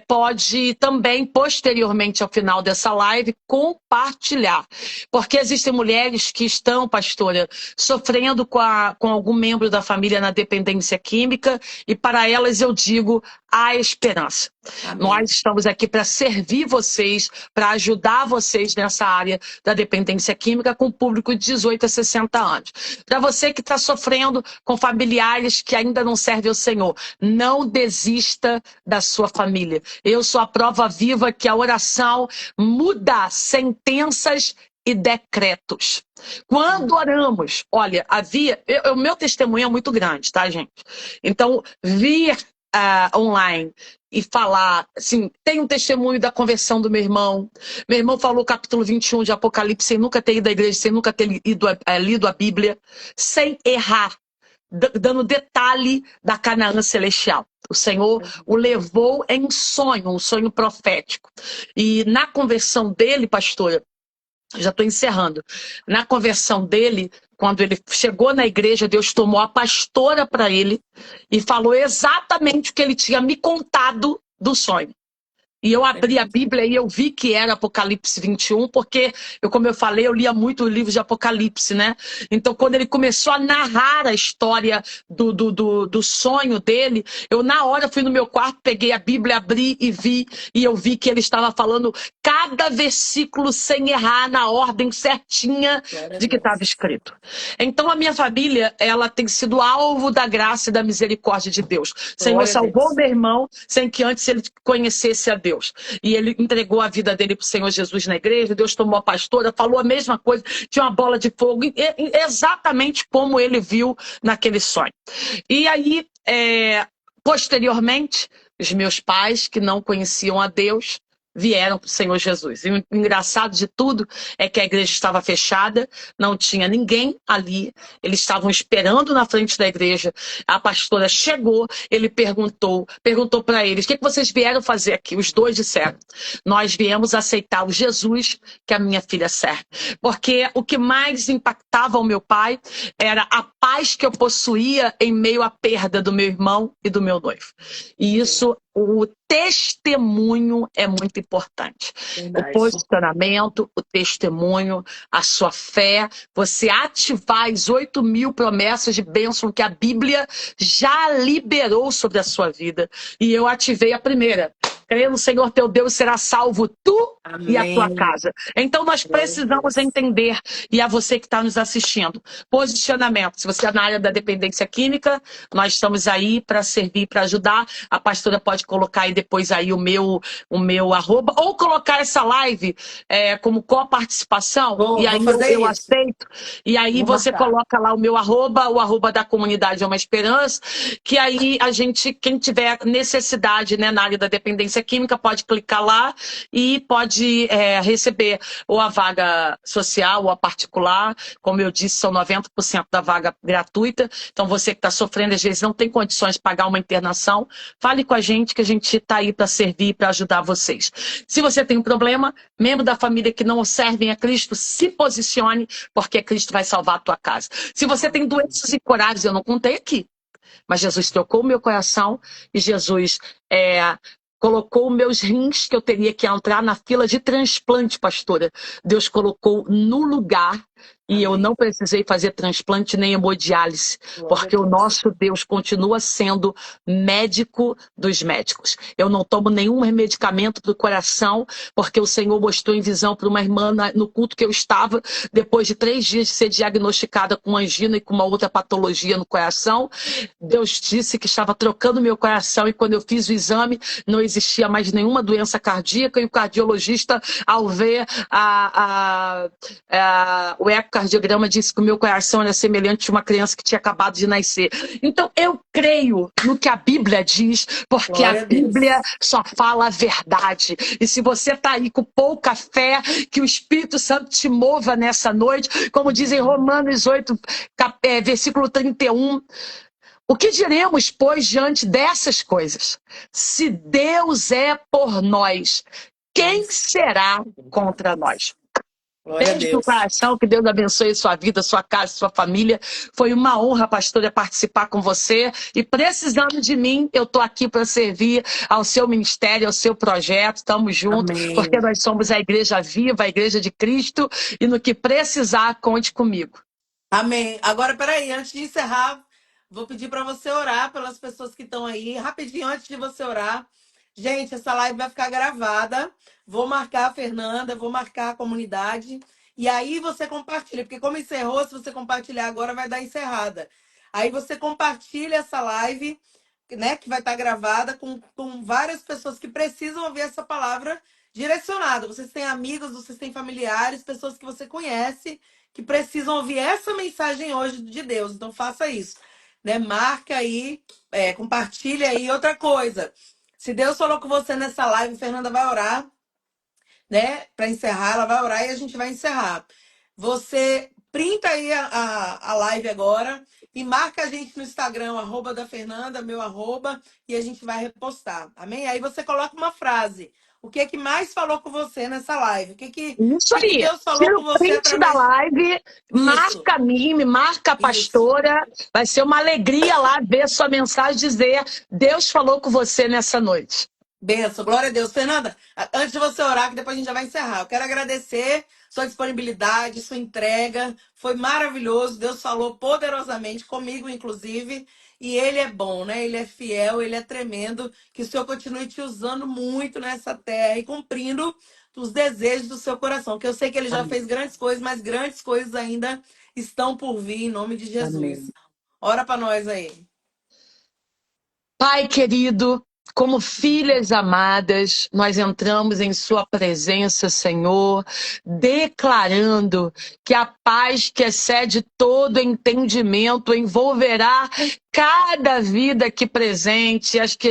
pode também, posteriormente ao final dessa live, compartilhar. Porque existem mulheres que estão, pastora, sofrendo com algum membro da família na dependência química, e para elas eu digo, há esperança. Amém. Nós estamos aqui para servir vocês, para ajudar vocês nessa área da dependência química com o público de 18 a 60 anos. Para você que está sofrendo com familiares que ainda não servem ao Senhor, não desista da sua família. Eu sou a prova viva que a oração muda sentenças e decretos. Quando oramos, olha, o meu testemunho é muito grande, tá, gente? Então, vir online e falar, assim, tem um testemunho da conversão do meu irmão. Meu irmão falou o capítulo 21 de Apocalipse sem nunca ter ido à igreja, sem nunca ter lido a Bíblia, sem errar, dando detalhe da Canaã celestial. O Senhor o levou em sonho, um sonho profético. E na conversão dele, pastora, já estou encerrando. Na conversão dele, quando ele chegou na igreja, Deus tomou a pastora para ele e falou exatamente o que ele tinha me contado do sonho. E eu abri a Bíblia e eu vi que era Apocalipse 21, porque, como eu falei, eu lia muito o livro de Apocalipse, né? Então, quando ele começou a narrar a história do sonho dele, eu, na hora, fui no meu quarto, peguei a Bíblia, abri e vi, e eu vi que ele estava falando cada versículo sem errar, na ordem certinha Glória a de que estava Deus. escrito. Então, a minha família, ela tem sido alvo da graça e da misericórdia de Deus. O Senhor Glória a salvou Deus. meu irmão sem que antes ele conhecesse a Deus. E ele entregou a vida dele para o Senhor Jesus na igreja, Deus tomou a pastora, falou a mesma coisa, tinha uma bola de fogo, exatamente como ele viu naquele sonho. E aí, posteriormente, os meus pais, que não conheciam a Deus, vieram para o Senhor Jesus. E o engraçado de tudo é que a igreja estava fechada, não tinha ninguém ali, eles estavam esperando na frente da igreja, a pastora chegou, ele perguntou para eles, o que vocês vieram fazer aqui? Os dois disseram, nós viemos aceitar o Jesus que a minha filha serve. Porque o que mais impactava o meu pai era a paz que eu possuía em meio à perda do meu irmão e do meu noivo. E isso, o testemunho é muito importante. O Verdade. posicionamento, o testemunho, a sua fé, você ativar as 8.000 promessas de bênção que a Bíblia já liberou sobre a sua vida. E eu ativei a primeira. crê no Senhor teu Deus, será salvo tu e a tua Amém. casa. Então nós Glória a precisamos Deus. entender, e a você que está nos assistindo, posicionamento. Se você é na área da dependência química, nós estamos aí para servir, para ajudar. A pastora pode colocar aí depois aí o meu arroba, ou colocar essa live como coparticipação, e Vou aí fazer eu isso. aceito. E aí Vou você marcar. coloca lá o arroba da comunidade é uma esperança, que aí a gente, quem tiver necessidade, né, na área da dependência química, pode clicar lá e pode receber ou a vaga social ou a particular. Como eu disse, são 90% da vaga gratuita. Então você que está sofrendo, às vezes não tem condições de pagar uma internação, fale com a gente que a gente está aí para servir, para ajudar vocês. Se você tem um problema, membro da família que não servem a Cristo, se posicione, porque Cristo vai salvar a tua casa. Se você tem doenças incuráveis, eu não contei aqui, mas Jesus tocou o meu coração e Jesus colocou meus rins, que eu teria que entrar na fila de transplante, pastora. Deus colocou no lugar e eu Amém. não precisei fazer transplante nem hemodiálise, Glória a porque o Deus. nosso Deus continua sendo médico dos médicos. Eu não tomo nenhum medicamento para o coração, porque o Senhor mostrou em visão para uma irmã no culto que eu estava, depois de 3 dias de ser diagnosticada com angina e com uma outra patologia no coração. Deus disse que estava trocando meu coração e quando eu fiz o exame, não existia mais nenhuma doença cardíaca e o cardiologista, ao ver o ecocardiograma, disse que o meu coração era semelhante a uma criança que tinha acabado de nascer. Então, eu creio no que a Bíblia diz, porque a Glória a Bíblia Deus. só fala a verdade. E se você está aí com pouca fé, que o Espírito Santo te mova nessa noite, como diz em Romanos 8, versículo 31, o que diremos, pois, diante dessas coisas? Se Deus é por nós, quem será contra nós? Glória a Beijo no Deus. coração, que Deus abençoe sua vida, sua casa, sua família. Foi uma honra, pastora, participar com você. E precisando de mim, eu estou aqui para servir ao seu ministério, ao seu projeto. Estamos juntos, porque Amém. nós somos a igreja viva, a igreja de Cristo. E no que precisar, conte comigo. Amém. Agora, peraí, antes de encerrar, vou pedir para você orar pelas pessoas que estão aí. Rapidinho, antes de você orar. Gente, essa live vai ficar gravada. Vou marcar a Fernanda, vou marcar a comunidade. E aí você compartilha, porque como encerrou, se você compartilhar agora, vai dar encerrada. Aí você compartilha essa live, né, que vai estar gravada com várias pessoas que precisam ouvir essa palavra direcionada. Vocês têm amigos, vocês têm familiares, pessoas que você conhece que precisam ouvir essa mensagem hoje de Deus. Então faça isso, né? Marca aí, compartilha aí. Outra coisa, se Deus falou com você nessa live, Fernanda vai orar, né? Para encerrar, ela vai orar e a gente vai encerrar. Você printa aí a live agora e marca a gente no Instagram, arroba da Fernanda, meu arroba, e a gente vai repostar. Amém? Aí você coloca uma frase. O que é que mais falou com você nessa live? Isso O que aí. Deus falou Tira com o você print da através. live, Isso, marca a mim, me marca a isso. pastora. Vai ser uma alegria lá ver sua mensagem dizer: Deus falou com você nessa noite. Benção, glória a Deus. Fernanda, antes de você orar, que depois a gente já vai encerrar, eu quero agradecer sua disponibilidade, sua entrega. Foi maravilhoso. Deus falou poderosamente comigo, inclusive. E Ele é bom, né? Ele é fiel, Ele é tremendo. Que o Senhor continue te usando muito nessa terra e cumprindo os desejos do seu coração. Que eu sei que Ele já Amém. fez grandes coisas, mas grandes coisas ainda estão por vir, em nome de Amém. Jesus. Ora para nós aí. Pai querido, como filhas amadas, nós entramos em Sua presença, Senhor, declarando que a paz que excede todo entendimento envolverá cada vida aqui presente, as que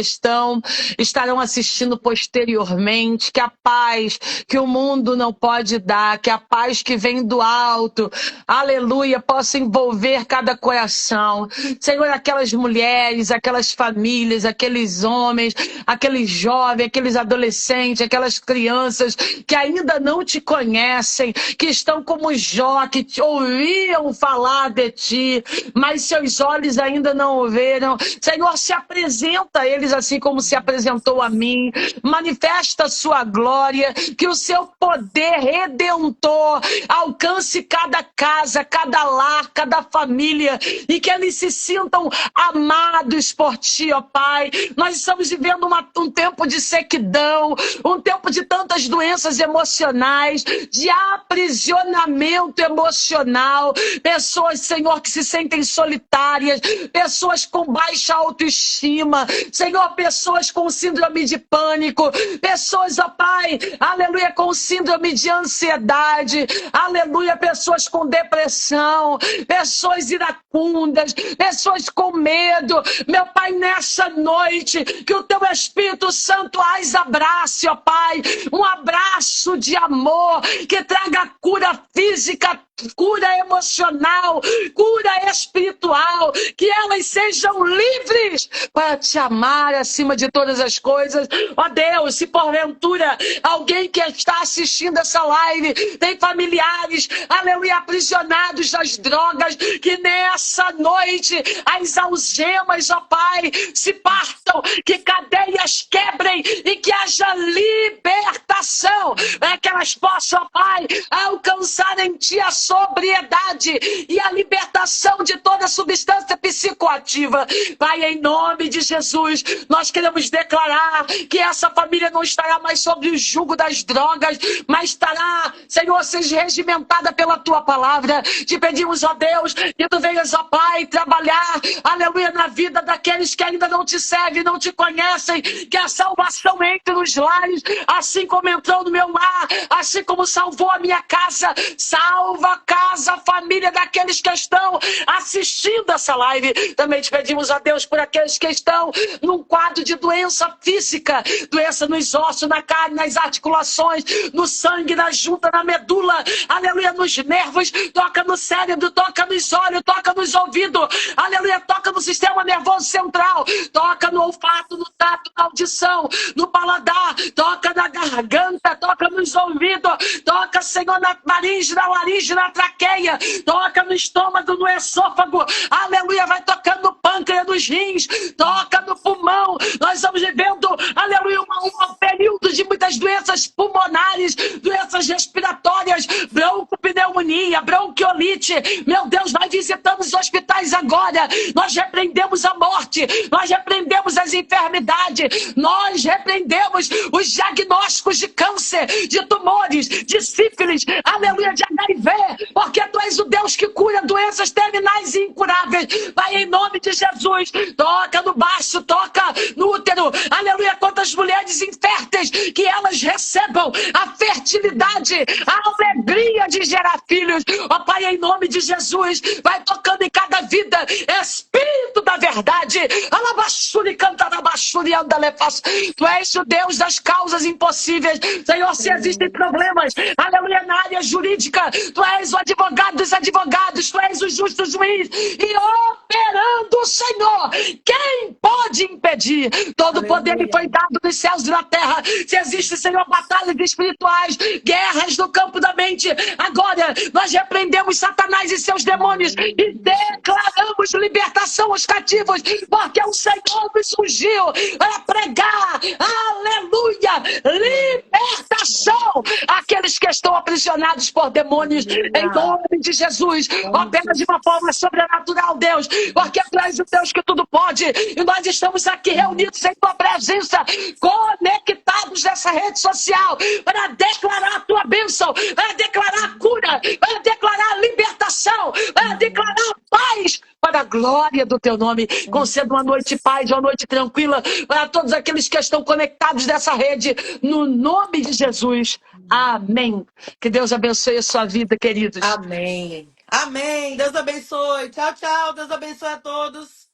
estarão assistindo posteriormente, que a paz que o mundo não pode dar, que a paz que vem do alto, aleluia, possa envolver cada coração. Senhor, aquelas mulheres, aquelas famílias, aqueles homens, aqueles jovens, aqueles adolescentes, aquelas crianças que ainda não te conhecem, que estão como Jó, que te ouviam falar de ti, mas seus olhos ainda não o viram. Senhor, se apresenta a eles assim como se apresentou a mim. Manifesta a sua glória, que o seu poder redentor alcance cada casa, cada lar, cada família, e que eles se sintam amados por ti, ó Pai. Nós estamos estamos vivendo um tempo de sequidão, um tempo de tantas doenças emocionais, de aprisionamento emocional, pessoas, Senhor, que se sentem solitárias, pessoas com baixa autoestima, Senhor, pessoas com síndrome de pânico, pessoas, ó Pai, aleluia, com síndrome de ansiedade, aleluia, pessoas com depressão, pessoas iracundas, pessoas com medo. Meu Pai, nessa noite, que o Teu Espírito Santo as abrace, ó Pai, um abraço de amor, que traga cura física, cura emocional, cura espiritual, que elas sejam livres para Te amar acima de todas as coisas. Ó Deus, se porventura alguém que está assistindo essa live tem familiares, aleluia, aprisionados das drogas, que nessa noite as algemas, ó Pai, se partam, que cadeias quebrem e que haja libertação, que elas possam, ó Pai, alcançar em Ti a sobriedade e a libertação de toda substância psicoativa. Pai, em nome de Jesus, nós queremos declarar que essa família não estará mais sob o jugo das drogas, mas estará, Senhor, seja regimentada pela Tua palavra. Te pedimos, ó Deus, que Tu venhas, ó Pai, trabalhar, aleluia, na vida daqueles que ainda não Te servem, não Te conhecem, que a salvação entre nos lares, assim como entrou no meu lar, assim como salvou a minha casa, salva a casa, a família daqueles que estão assistindo essa live. Também Te pedimos, ó Deus, por aqueles que estão num quadro de doença física, doença nos ossos, na carne, nas articulações, no sangue, na junta, na medula, aleluia, nos nervos, toca no cérebro, toca nos olhos, toca nos ouvidos, aleluia, toca no sistema nervoso central, toca no olfato, no tato, na audição, no paladar, toca na garganta, toca nos ouvidos, toca, Senhor, na faringe, na laringe, na traqueia, toca no estômago, no esôfago, aleluia, vai tocando no pâncreas, nos rins, toca no pulmão. Nós estamos vivendo, aleluia, um período de muitas doenças pulmonares, doenças respiratórias, broncopneumonia, bronquiolite. Meu Deus, vai visitando os hospitais agora. Nós repreendemos a morte, nós repreendemos as enfermidades, nós repreendemos os diagnósticos de câncer, de tumores, de sífilis, aleluia, de HIV, porque Tu és o Deus que cura doenças terminais e incuráveis. Vai, em nome de Jesus, toca no baço, toca no útero, aleluia, quantas mulheres inférteis, que elas recebam a fertilidade, a alegria de gerar filhos. Ó Pai, em nome de Jesus, vai tocando em cada vida, Espírito da verdade, alabaxuri, cantarabaxuri, andalefaço. Tu és o Deus das causas impossíveis, Senhor. Se existem problemas, aleluia, na área jurídica, Tu és o advogado dos advogados, Tu és o justo juiz, e operando, Senhor, quem pode impedir? Todo poder me foi dado nos céus e na terra. Se existe, Senhor, batalhas espirituais, guerras no campo da mente, agora nós repreendemos Satanás e seus demônios e declaramos libertação aos cativos, porque o Senhor nos ungiu para pregar, aleluia, libertação àqueles que estão aprisionados por demônios, em nome de Jesus. Opera de uma forma sobrenatural, Deus, porque Tu és o Deus que tudo pode, e nós estamos aqui reunidos em Tua presença, conectados nessa rede social, para declarar a Tua bênção, para declarar a cura, para declarar a libertação, para declarar a paz, para a glória do Teu nome. Conceda uma noite de paz, uma noite tranquila para todos aqueles que estão conectados nessa rede, no nome de Jesus. Amém. Que Deus abençoe a sua vida, queridos. Amém. Amém. Deus abençoe. Tchau, tchau. Deus abençoe a todos.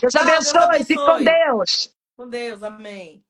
Deus Tchau, Deus abençoe. Fique com abençoe. Deus. Com Deus. Amém.